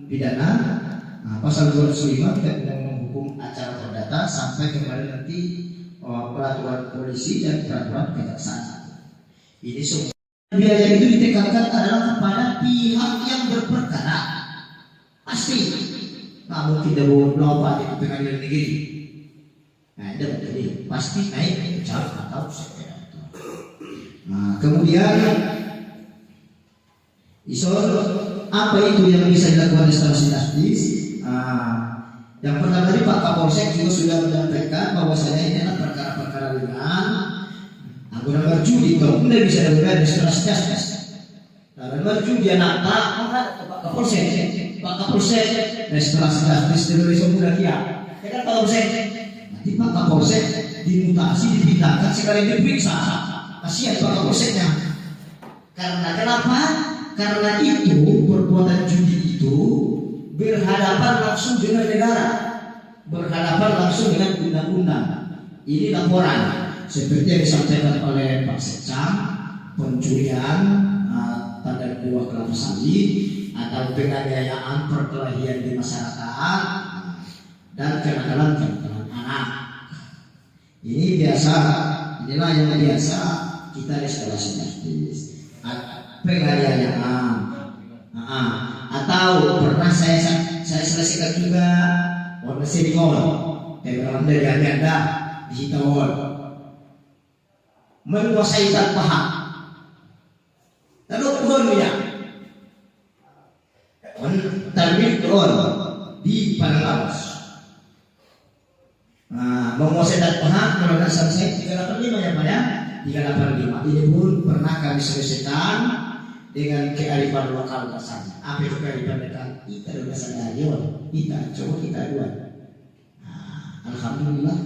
pidana, pasal 205 kita undang-undang hukum acara perdata sampai kembali nanti peraturan polisi dan peraturan kejaksaan. Ini semua biaya itu ditekankan adalah kepada pihak yang berperkara pasti. mungkin dia bawa lompat di pengadilan negeri. Nah, itu jadi pasti naik jauh atau sekedar. Nah, kemudian apa itu yang bisa dilakukan restorasi justice? Yang pertama tadi Pak Kapolsek juga sudah menyampaikan bahwasanya ini adalah perkara-perkara ringan. Anggota berjudi kalau tidak bisa dilakukan restorasi justice. Dalam berjudi anak Pak Kapolsek, restorasi justice terorisme muda kia. Ya kan Pak Kapolsek? Nanti Pak Kapolsek dimutasi, dipindahkan sekalian diperiksa. Kasihan Pak Kapolseknya. Karena kenapa? Karena itu perbuatan judi itu berhadapan langsung dengan negara, berhadapan langsung dengan undang-undang. Ini laporan seperti yang disampaikan oleh Pak Sekcam, pencurian tanda buah kelapa sawit atau penganiayaan perkelahian di masyarakat dan kenakalan anak. Ini biasa, inilah yang biasa kita restorasi justice. Penganiayaan atau pernah saya selesaikan juga warna silikon dalam dari Anda di Hitawon menguasai tanpa hak lalu turun ya terbit turun di Padang menguasai tanpa hak melakukan sanksi 385 ya Pak ya 385 ini pun pernah kami selesaikan dengan kearifan lokal dasarnya. Apa itu kearifan lokal? Kita sudah sadari, kita coba kita buat. Alhamdulillah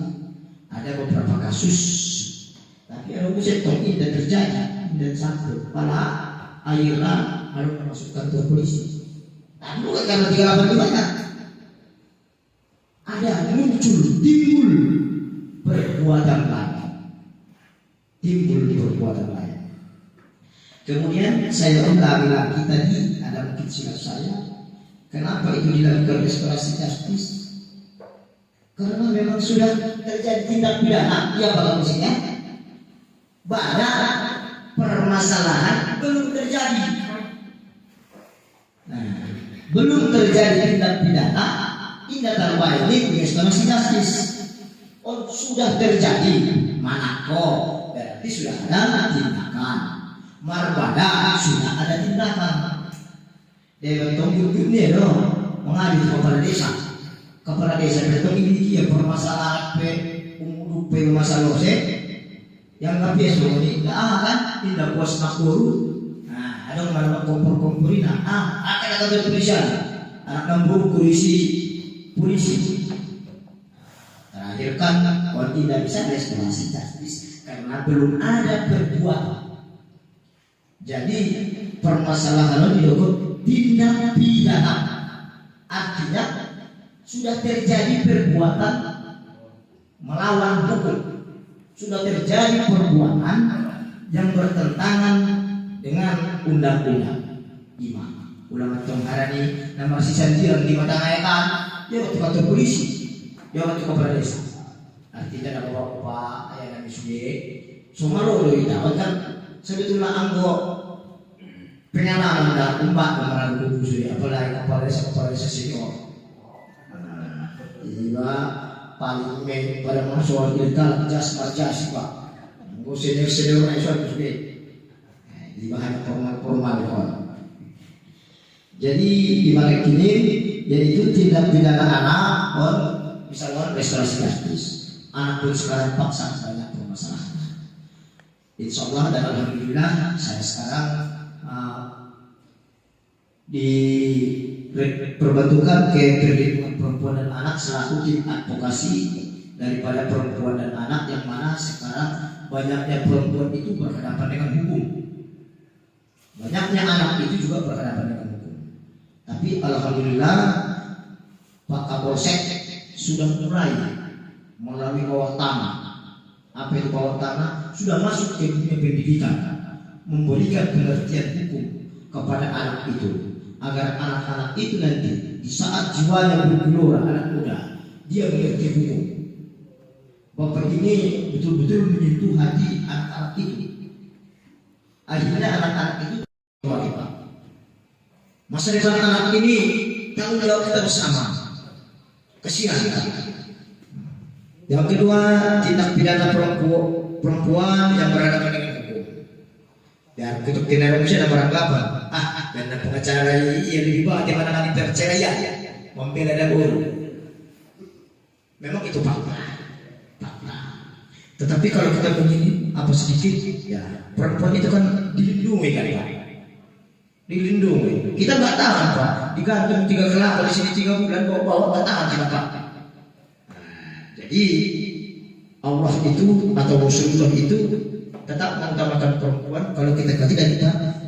ada beberapa kasus, tapi ada sektor ini tidak terjadi dan satu pada akhirnya harus memasukkan ke polisi. Dan bukan karena 385 kan? Ada timbul perbuatan lain, Kemudian saya ulangi lagi tadi ada mungkin silap saya. Kenapa itu dilakukan restorasi justice? Karena memang sudah terjadi tindak pidana. Ya Pak Kapolseknya banyak permasalahan belum terjadi. Nah, belum terjadi tindak pidana, tindak terbaik ini restorasi justice. Oh sudah terjadi Manako berarti sudah ada tindakan. Marbada sudah ada tindakan. Dewan Tonggu ini mengadil kepala desa betul ini dia permasalahan masalah yang nggak biasa ini kan tindak puas makuru. Nah ada mana kompor-komporina akan ada kepolisian anak nambung polisi terakhir kan kalau tidak bisa restorasi justice karena belum ada perbuatan. Jadi permasalahan dilakukan tindak pidana, artinya sudah terjadi perbuatan melawan hukum, sudah terjadi perbuatan yang bertentangan dengan undang-undang. Gimana? Ulama Tongharani nama sisa jiran di mata ngayakan, dia waktu kantor polisi, dia waktu kepala desa. Artinya ada bapak ayah nami suye, semua lo itu kan sebetulnya anggo pengalaman dan umat mengenal busui apalagi kepala desa senior. Iya paling pada masuk ilkal jas Pak. Anggo senior naik suatu sudah. Di bahan formal. Jadi di balik ini yaitu tindak pidana anak misalnya restorasi justice. Anak pun sekarang paksa banyak permasalahan. Insya Allah dan alhamdulillah saya sekarang diperbantukan ke perlindungan perempuan dan anak selaku tim advokasi daripada perempuan dan anak yang mana sekarang banyaknya perempuan itu berhadapan dengan hukum, banyaknya anak itu juga berhadapan dengan hukum. Tapi alhamdulillah Pak Kapolsek sudah mulai melalui bawah tanah. Apa itu bawah tanah? Sudah masuk ke dunia pendidikan, memberikan pengertian hukum kepada anak itu, agar anak-anak itu nanti di saat jiwanya bergelora anak muda dia mengerti hukum. Bapak ini betul-betul menyentuh hati anak-anak itu. Akhirnya anak-anak itu Pak, masa depan anak ini tanggung jawab kita bersama. Kasihan. Yang kedua, tindak pidana perempuan yang berhadapan dengan hukum. Dan untuk tindak Indonesia ada beranggapan, karena pengacara yang lebih baik daripada perceraian, membela dahulu. Memang itu fakta. Tetapi kalau kita begini apa sedikit, ya perempuan itu kan dilindungi kan Pak. Dilindungi. Kita nggak tahan Pak. Digantung 3 kelapa di sini 3 bulan bawa nggak tahan kita Pak. Jadi Allah itu atau Rasulullah itu tetap mengutamakan perempuan kalau kita kaji dari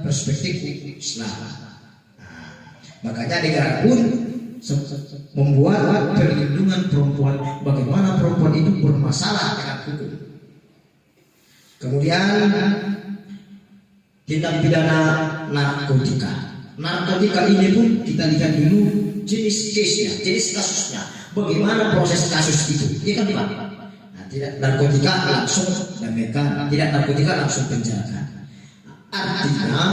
perspektif Islam. Makanya negara pun membuat perlindungan perempuan, bagaimana perempuan itu bermasalah dengan hukum. Kemudian tindak pidana narkotika. Narkotika ini pun kita lihat dulu jenis case-nya, jenis kasusnya, bagaimana proses kasus itu. Iya kan Pak? Nah, tidak narkotika langsung damaikan, tidak narkotika langsung penjara. Artinya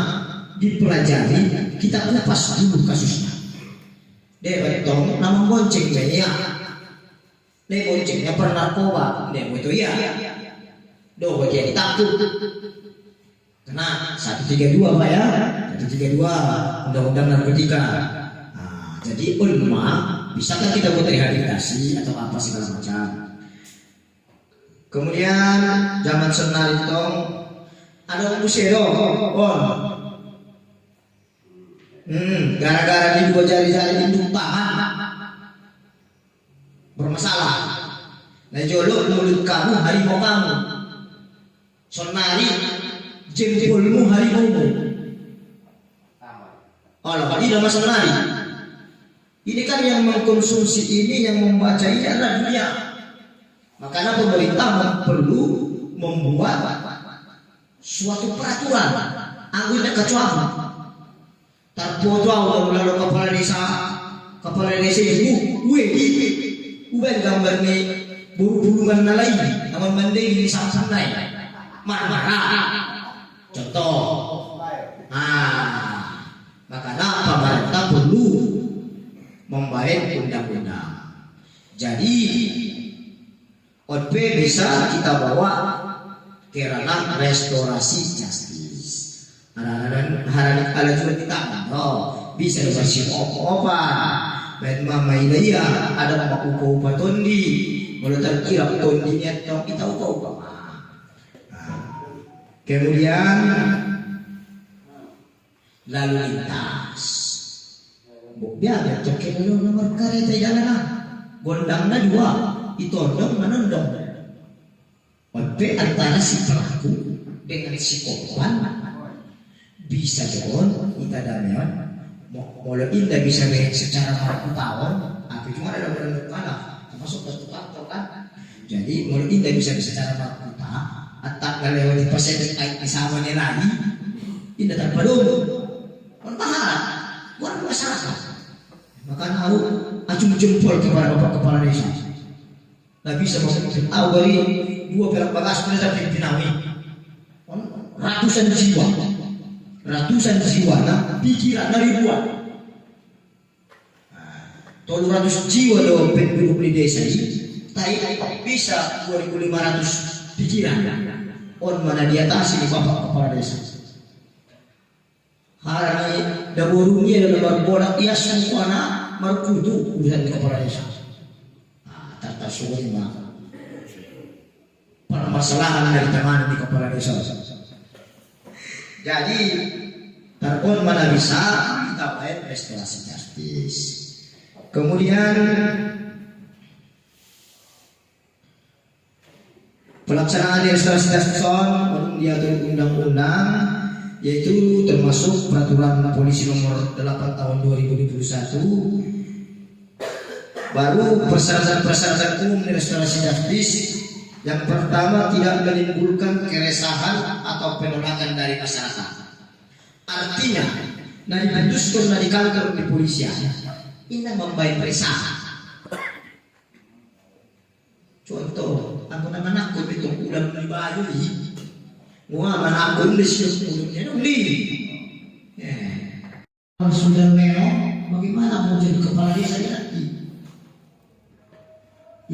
dipelajari, kita kupas dulu kasusnya. Dia betul nama bonceng ya. Dia boncengnya pernah narkoba, dia itu ya. Doh dia takut. Kena 132 Pak ya. 132 Undang-Undang Narkotika. Nah, jadi ulama bisakah kita buat rehabilitasi atau apa segala macam. Kemudian zaman Senalitong ada musero, gara-gara di 2 jari-jari induk tangan bermasalah. Nah jolok mulut kamu harimau kamu, sonari jempolmu harimau. Allah tidak masalah. Ini kan yang mengkonsumsi ini, yang membaca ini adalah dunia. Makanya pemerintah perlu membuat suatu peraturan. Anggurnya kecuali terpotong lalu kepala desa itu, uben gambar ni bulu-bulungan nalai, namun mending di sampai marah-marah. Contoh, makanya pemerintah perlu membuat undang-undang. Jadi OP bisa kita bawa ke ranah restorasi justice. Haranik ala juga kita bisa bersih apa. Ben mama ilaya ada makuko patondi, mulut terkira tondi niat yang kita upa. Kemudian lalu lintas. Biar cek dulu nomor kereta jalanan. Gondangnya 2, ditodong menondong. Tapi antara si pelaku dengan si korban bisa johon kita damian. Mulai indah bisa secara tahun, tapi cuma ada beberapa kalah termasuk bertukar kan. Jadi mulai indah bisa secara markuta atau kalau di pasien di sama lagi indah tanpa dulu. Kontahara, buat masyarakat. Maka tahu acung jempol kepada bapak kepala desa. Tidak bisa mengusir awali 2 perak bagas sudah Pinawi. Ratusan jiwa, nah pikiran dari ribuan. 300 jiwa loh penduduk di desa ini. Tapi bisa 2.500 pikiran. On mana di atas ini bapak kepala desa. Hari daburungnya dalam bola dia semua anak markutu urusan kepala desa. Tata semua permasalahan dari teman di kepala desa. Jadi terpon mana bisa kita buat restorasi justice. Kemudian pelaksanaan restorasi justice diatur undang-undang, yaitu termasuk peraturan polisi nomor 8 tahun 2021. Baru persyaratan umum restorasi justice. Yang pertama, tidak menimbulkan keresahan atau penolakan dari masyarakat. Artinya, diputuskan di kantor di polisian, ini membaik peresahan. Contoh, aku nama aku itu udah beli baju ini, wah mana aku beli sebelumnya beli. Sudah memang bagaimana mau jadi kepala desa nanti?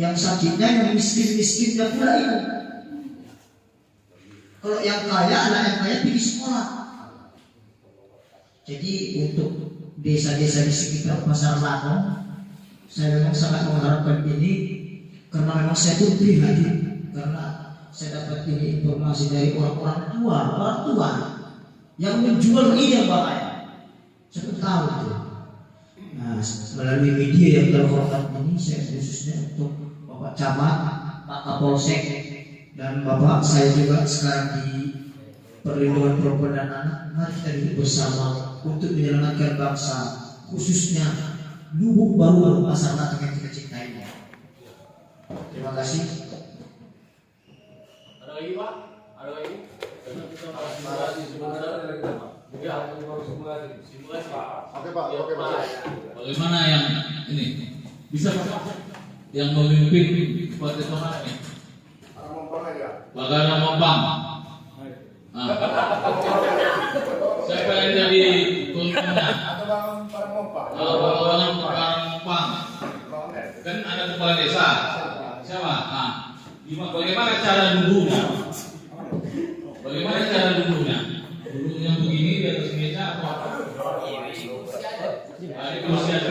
Yang sakitnya yang miskin-miskinnya pula itu. Kalau yang kaya, anak yang kaya pergi sekolah. Jadi untuk desa-desa di sekitar Pasar Lano, saya memang sangat mengharapkan ini karena memang saya pun prihatin karena saya dapat ini informasi dari orang tua yang menjual ini yang bahaya. Saya pun tahu itu. Nah, melalui media yang terhormat ini saya khususnya untuk Bapak Camat, Pak Kapolsek, dan Bapak saya juga sekarang di Perlindungan Perempuan dan Anak. Mari kita duduk bersama untuk menyelamatkan bangsa, khususnya Lubuk Baru Pasar Lano yang kita cintai. Terima kasih. Ada lagi Pak? Ada lagi? Simulasi Pak. Oke Pak, oke Pak. Bagaimana yang ini bisa Pak yang memimpin partai mana ini? Bagaimana Mompang? Siapa yang jadi pemimpinnya? Bagaimana Mompang? Kan ada kepala desa. Siapa? Bagaimana cara duduknya? Bagaimana cara duduknya? Duduknya begini di atas meja apa? Di kursi aja.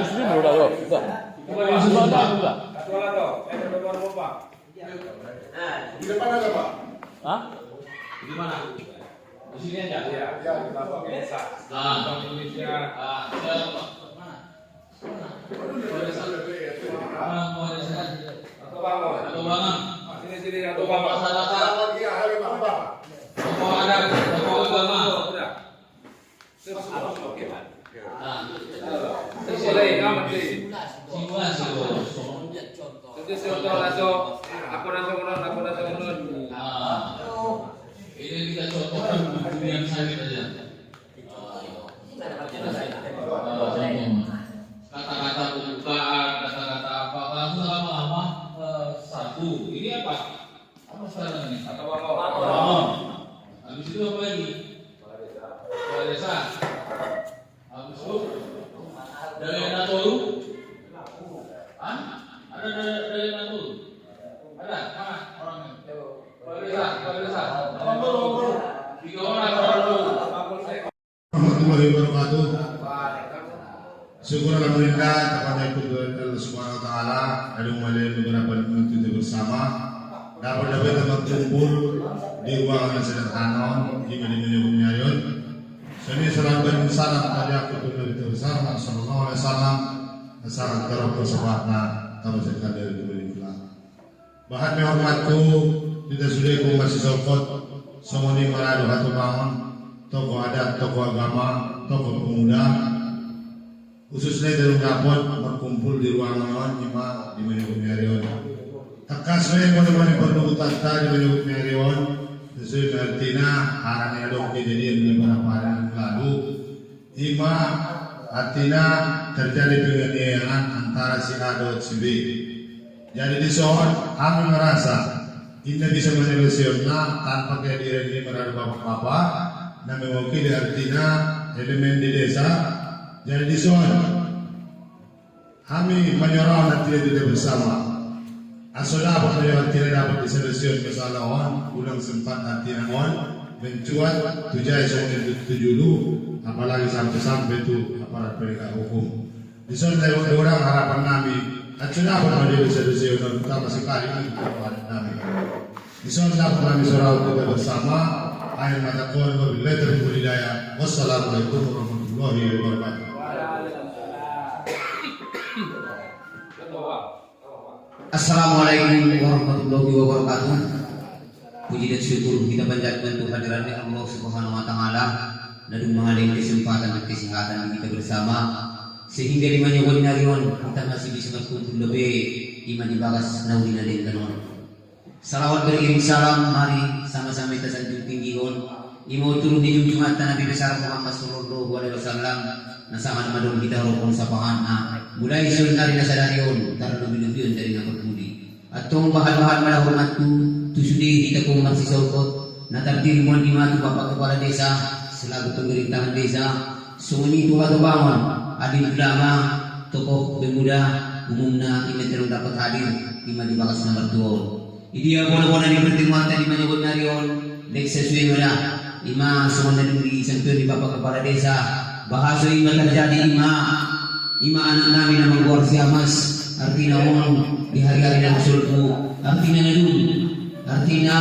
Di depan ada Pak. Hah? Di mana? Di sini aja. Ya, di belakang desa. Indonesia. Siapa Pak? Mana? Kepala desa. Kepala desa. Atau bangun. Atau bangun. Sini atau bangun. Masyarakat. Lagi hari Pak. Tokoh adat, tokoh agama. Oke Pak. Nah, Boleh, kamu sih. simulasi bos. Itu contoh langsung. Aku langsung Ini kita contohkan dunia sakit aja. Kata-kata pembukaan, kata-kata apa, langsung lama-lama satu. Ini apa? Apa sekarang ini? atau bangun. Bangun. Habis itu apa lagi? Kepala desa. Habis itu dari Natolu. Hah? Ada dari Natolu? Ada? Mana orangnya? Kepala desa. Tiga orang. Warahmatullahi wabarakatuh. Syukur alhamdulillah kepada Allah Subhanahu wa taala ada beberapa waktu itu bersama dapat berkumpul di ruangan sederhana di Madinah Nyayon. Saya selalu salam kepada Nabi besar sallallahu alaihi wasallam salam terhadap sahabatnya tamu sekalian dari Islam. Bahan hormatku tidak sudah ku masih sokot semoni marado hatu bangun tokoh adat, tokoh agama, tokoh pemuda khususnya dari Gabon berkumpul di ruangan lima di menyebut Marion. Takasnya mana-mana perlu tata di menyebut Marion sesuai artinya arahnya dong kejadian di beberapa hari yang lalu. Lima artinya terjadi penganiayaan antara si A dan si B. Jadi di soal kami merasa kita bisa menyelesaikannya tanpa kehadiran ini pada bapak-bapak dan mewakili artinya elemen di desa. Jadi di soal kami menyorong nanti tidak bersama. Asal dapat menyorong tidak dapat diselesaikan kesalahan ulang sempat artinya on mencuat tujai soal tujuh dulu apalagi sampai itu aparat penegak hukum. Di soal dari orang harapan kami asal dapat menjadi diselesaikan utama sekali ini kepada kami. Di soal dapat kami sorau kita bersama. Akhir mata kawan wabillahi taufiq wal hidayah. Wassalamualaikum warahmatullahi wabarakatuh. Assalamualaikum warahmatullahi wabarakatuh. Puji dan syukur kita panjatkan kehadiran Allah Subhanahu wa taala dan mengalami kesempatan dan kesehatan kita bersama sehingga di menyebut narion kita masih bisa berkumpul lebih iman ibagas naudina dan kanon. Salawat beriring salam mari sama-sama kita sanjung tinggi hon. Imo turun di Jumat Nabi besar Muhammad sallallahu alaihi wasallam nasama madon kita rukun sapahan mulai isun dari nasadarion tar lebih-lebih dari napakudi atong bahan-bahan malah hormatku tusudi kita kong masih sokot natartir mo di matu bapak kepala desa selaku pemerintahan desa sumuni itu atau bangun adil ulama tokoh pemuda umumna ima terus dapat hadir ima di bakas nomor 2. Idia bola-bola di pertemuan tadi menyebut narion dek sesuai mana ima semua di sentuh di bapak kepala desa bahasa ima terjadi ima anak nami nama gor siamas artinya orang di hari-hari yang sulku artinya nadun artinya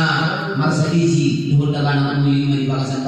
masa isi duhul dagangan ima di bakasan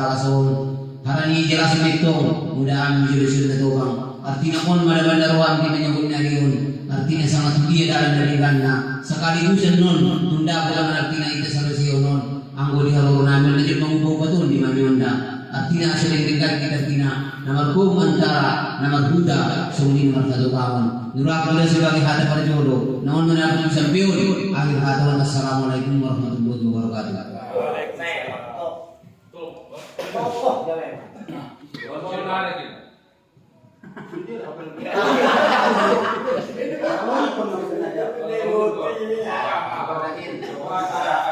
harani jelas itu mudah menjadi ketobang artinya on pada bandarwan kita nyebut narion artinya sangat dia dalam dari karena sekaligus non tunda bulan artinya itu solusi non anggo di halur namen aja mengubah betul di mana anda artinya sering dengar kita artinya nomor kum antara nomor huda sungguh nomor 1 kawan nurak boleh sebagai hati pada jodoh namun menabung sampiun akhir hati assalamualaikum warahmatullahi wabarakatuh.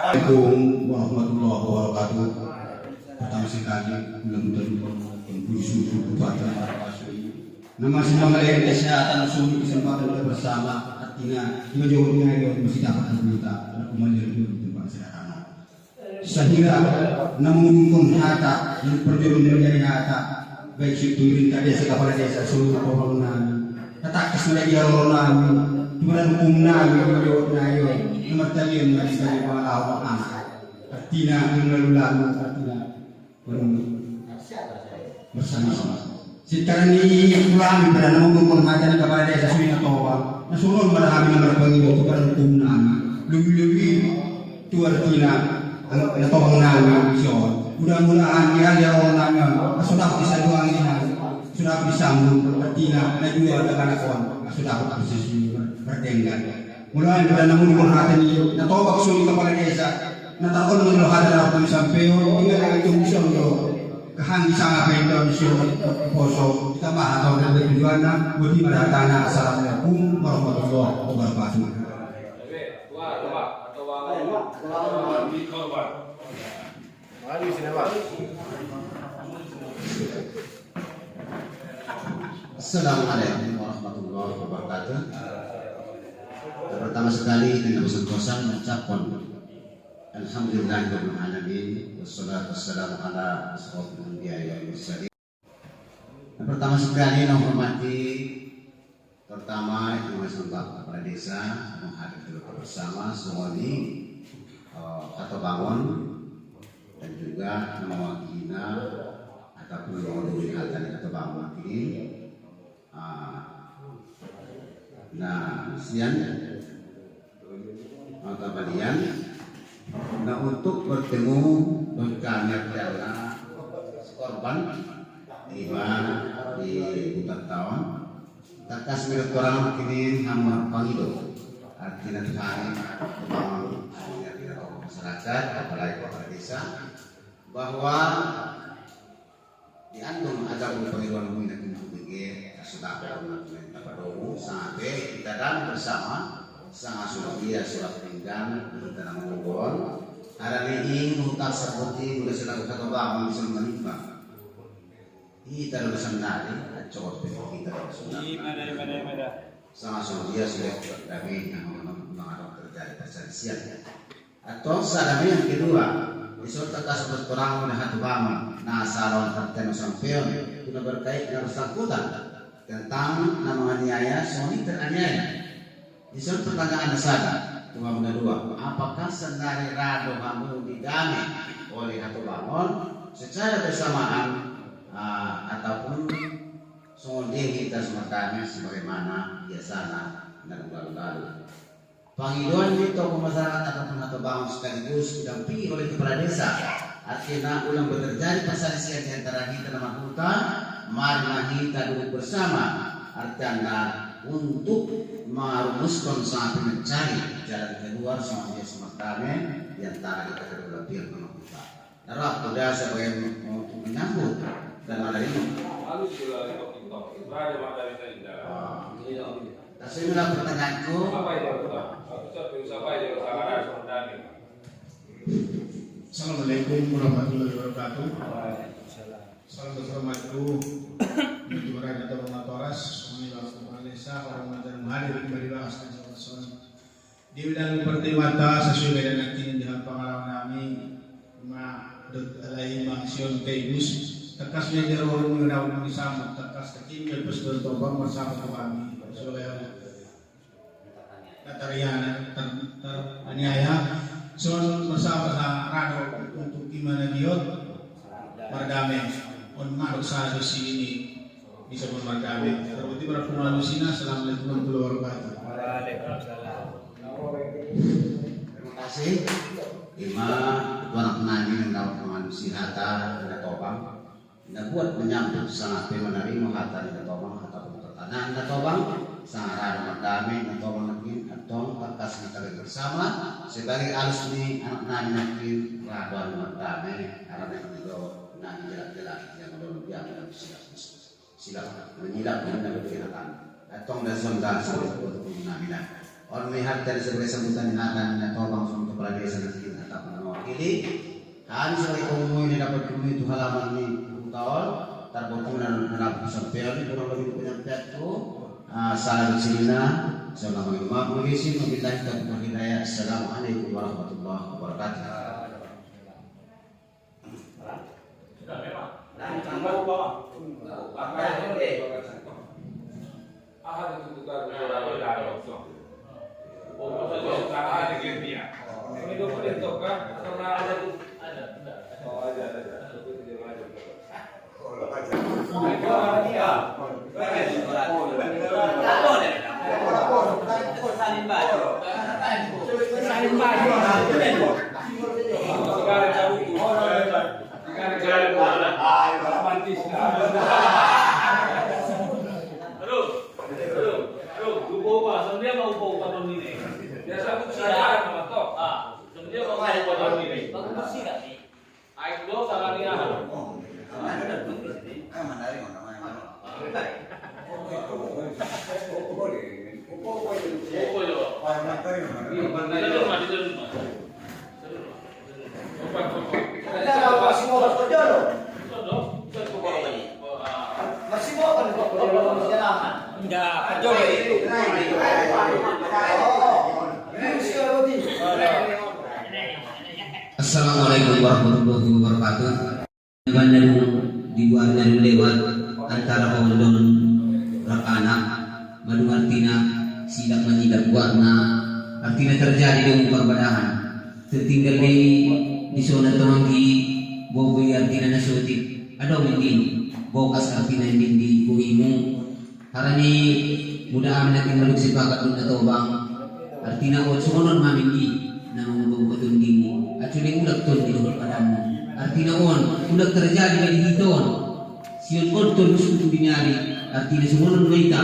Assalamualaikum warahmatullahi wabarakatuh. Pertama sekali nama semua melihat kesehatan sungguh kesempatan kita bersama artinya menjauhnya yang mesti dapat kita kembali di tempat sederhana sehingga namun harta yang perlu menjadi harta baik itu desa kepala desa seluruh pembangunan tetap kesulitan orang cuma hukum nabi menjauhnya nomor talian dari pengalaman anak artinya lalu artinya bersama-sama sekarang ini pulang pada namun hajat kepada desa suina toba nasulun pada kami nomor pengido kepada hukum nabi lebih-lebih itu artinya natobang nabi vision mudah-mudahan ya orang nabi sudah bisa doang ini sudah bisa artinya najua ada kawan sudah posisi berdenggan mulai pada namun hajat ini natobang suina kepala desa natakon mo hada na sampai ingat itu bisa kehangi sangat pendek misio poso kita mah atau dari tujuannya budi madatana assalamualaikum warahmatullahi wabarakatuh. Assalamualaikum warahmatullahi wabarakatuh. Pertama sekali dengan sentosa mengucapkan Alhamdulillahirabbil alamin wassalatu wassalamu ala asyrofil anbiya'i wal mursalin. Yang pertama sekali menghormati pertama itu masyarakat kepala desa menghadiri bersama semua di Kata Bangun dan juga mewakili ataupun mewakili Kata Bangun ini. Nah, siang maka kalian nah untuk bertemu kami adalah korban di hutan tahun takas milik orang kini hamba pangido artinya kami memang masyarakat apalagi kepala desa bahwa di antum ada pengiriman minat untuk begir sudah pemerintah padomu sampai kita dan bersama sangat sudah surat pinggang kita mengumpul hari ini mutak seperti boleh selalu kata bang bisa menimbang kita bersandari coba kita bersandari sangat sudah sudah kami yang mengalami terjadi perselisihan atau sadami yang kedua disebut atas berperang dengan hati bama nah salon pertama sampai kita berkait dengan bersangkutan tentang nama aniaya suami teraniaya. Disebut pertanyaan dasar cuma dua apakah sendiri rado kamu didami oleh Hatu Bangun secara bersamaan ataupun sonde kita semertanya sebagaimana biasanya dan lalu panggilan di tokoh masyarakat ataupun Hatu Bangun sekaligus didampingi oleh kepala desa artinya ulang terjadi perselisihan di antara kita dan hutan mari kita duduk bersama artinya untuk merumuskan sampai mencari jalan keluar semuanya semertanya di antara kita kedua pihak dengan kita. Darah sudah sebagai menyambut dan ada ini. Sehingga pertanyaanku. Assalamualaikum warahmatullahi wabarakatuh. Salam bersama itu juara kita Toras menilai kepala Desa Hormatan hadir kembali bahas di bidang pertimata sesuai dengan nanti dengan pengalaman kami alai maksion kaibus tekas meja orang mengenal bersama tekas kecil lepas bertobat bersama kami sebagai katariana teraniaya soal bersama rado untuk gimana diot berdamai on maruk sa ini bisa berdamai terbukti para pemalusina assalamualaikum warahmatullahi wabarakatuh. Terima kasih. Lima anak nani yang dapat manusia hata dan tobang. Dan buat menyambut sangat menerima hata dan tobang atau pertanyaan dan tobang sangat ada berdamai dan tobang lagi atau atas kita bersama sebagai alus ni anak nani lagi raduan berdamai karena itu nani jelas-jelas yang belum biar silakan menyilap dan berkirakan atau dan sementara sampai untuk nani. Orang melihat dari sebagai sambutan akan tolong untuk kepala desa dan kita dapat mewakili. Kami sebagai umum ini dapat dulu itu halaman ini tahun terbukti dalam sampai kurang lebih penyampaian itu salam silina assalamualaikum warahmatullahi wabarakatuh. Assalamualaikum warahmatullahi wabarakatuh. Assalamualaikum warahmatullahi wabarakatuh. Dengan di luarnya lewat antara pondok rakana madu artina sidak menyidak warna artinya terjadi dengan perbedaan tertinggal di zona temanggi bobo artinya nasutik ada mending bokas artinya di buimu harani mudah amat tinggal sepakat untuk tobang artinya buat sonon mamindi namun betul dini actually udah tuh di luar padamu artinya udah terjadi di hiton sion betul musuh dinyari artinya semua mereka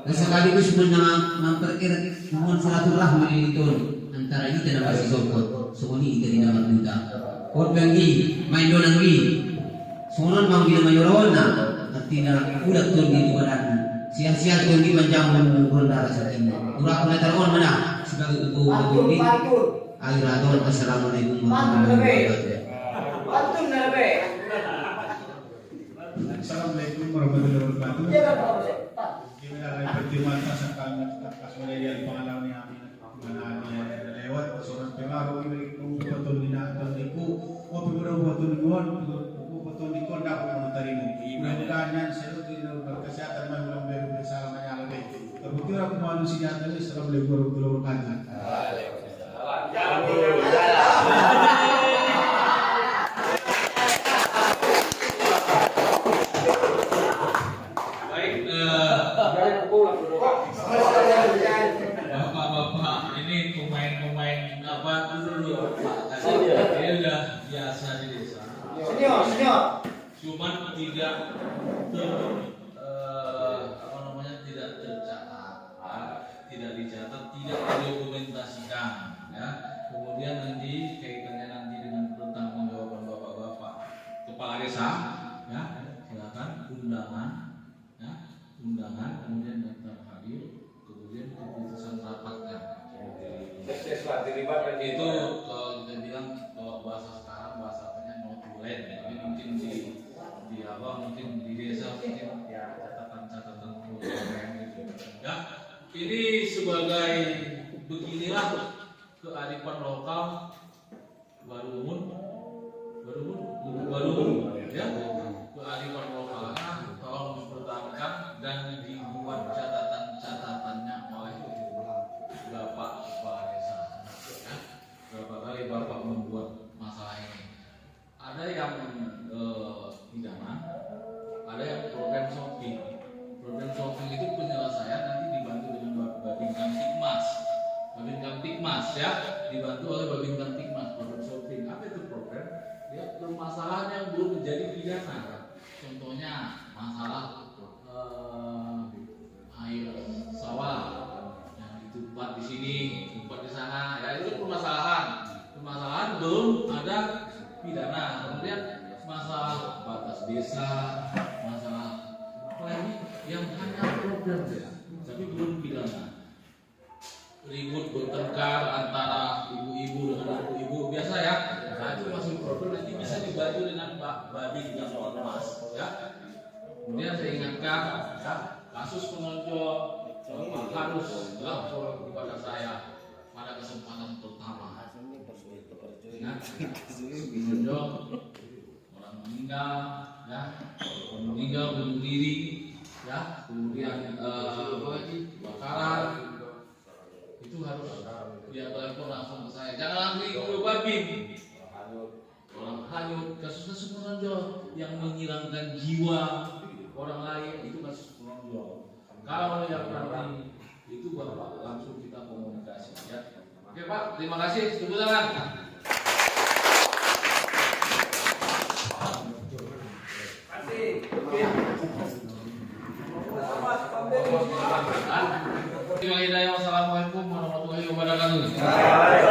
dan sekaligus mempererat hubungan silaturahmi di hiton antara kita dan masih sokot semua ini kita tidak minta kot banggi main dolan wi semua mau kita mayorona artinya udah tuh di luar sia-sia tuh di panjang mengukur darah sakitnya urang letter on mana sebagai utuh ini akhir adon assalamualaikum warahmatullahi wabarakatuh. Assalamualaikum warahmatullahi wabarakatuh. Gimana pertimbangan sakal kasus dari pengalaman yang mana lewat seorang pengaruh ini betul dinatang niku kopi betul nikon dapat menerima. Mudah-mudahan saya tidak berkesehatan belum bersalah menyala baik. Terbukti aku manusia ini assalamualaikum warahmatullahi wabarakatuh. Bapak-bapak ini pemain-pemain apa dulu ini udah biasa di desa. Senior. Cuman tidak tidak tercatat, tidak dicatat, tidak didokumentasikan, ya. Kemudian nanti kaitannya nanti dengan pertanggungjawaban bapak-bapak kepala desa, ya. Silakan undangan, kemudian daftar hadir, kemudian keputusan rapatnya. Itu kalau kita bilang kalau bahasa sekarang bahasanya notulen, tapi mungkin di apa mungkin di desa mungkin ya catatan-catatan program gitu. Ini sebagai beginilah kearifan lokal baru ya, kearifan lokalnya tolong dipertahankan dan dibuat catatan-catatannya oleh Bapak Kepala Desa. Ya. Berapa kali Bapak membuat masalah ini? Ada yang pidana, ada yang problem solving. Problem solving itu penyelesaian nanti dibantu dengan Babin Kamtibmas. Babin Kamtibmas ya, dibantu oleh Babin Kamtibmas. Problem solving. Apa itu problem? Ya, permasalahan yang belum menjadi pidana. Contohnya masalah air sawah yang ditumpat di sini, tumpat di sana. Ya itu permasalahan belum ada pidana. Kemudian masalah batas desa, masalah apa ini yang hanya problem ya, tapi belum pidana. Ribut bertengkar antara ibu-ibu dengan ibu-ibu biasa ya. Nah itu masih problem, nanti bisa dibantu dengan Pak Babin Kamtibmas ya. Kemudian saya ingatkan ya, kasus penonjol harus lapor kepada saya pada kesempatan pertama. Ingat, penonjol orang meninggal ya, bunuh diri ya, kemudian apa lagi, kebakaran, itu harus dia telepon langsung ke saya. Jangan lagi ke Babin. Orang hanyut, kasus-kasus penonjol yang menghilangkan jiwa orang lain itu kasus penonjol. Kalau yang berarti itu Bapak langsung kita komunikasi ya. Oke Pak, terima kasih. Tepuk tangan. Assalamualaikum warahmatullahi wabarakatuh.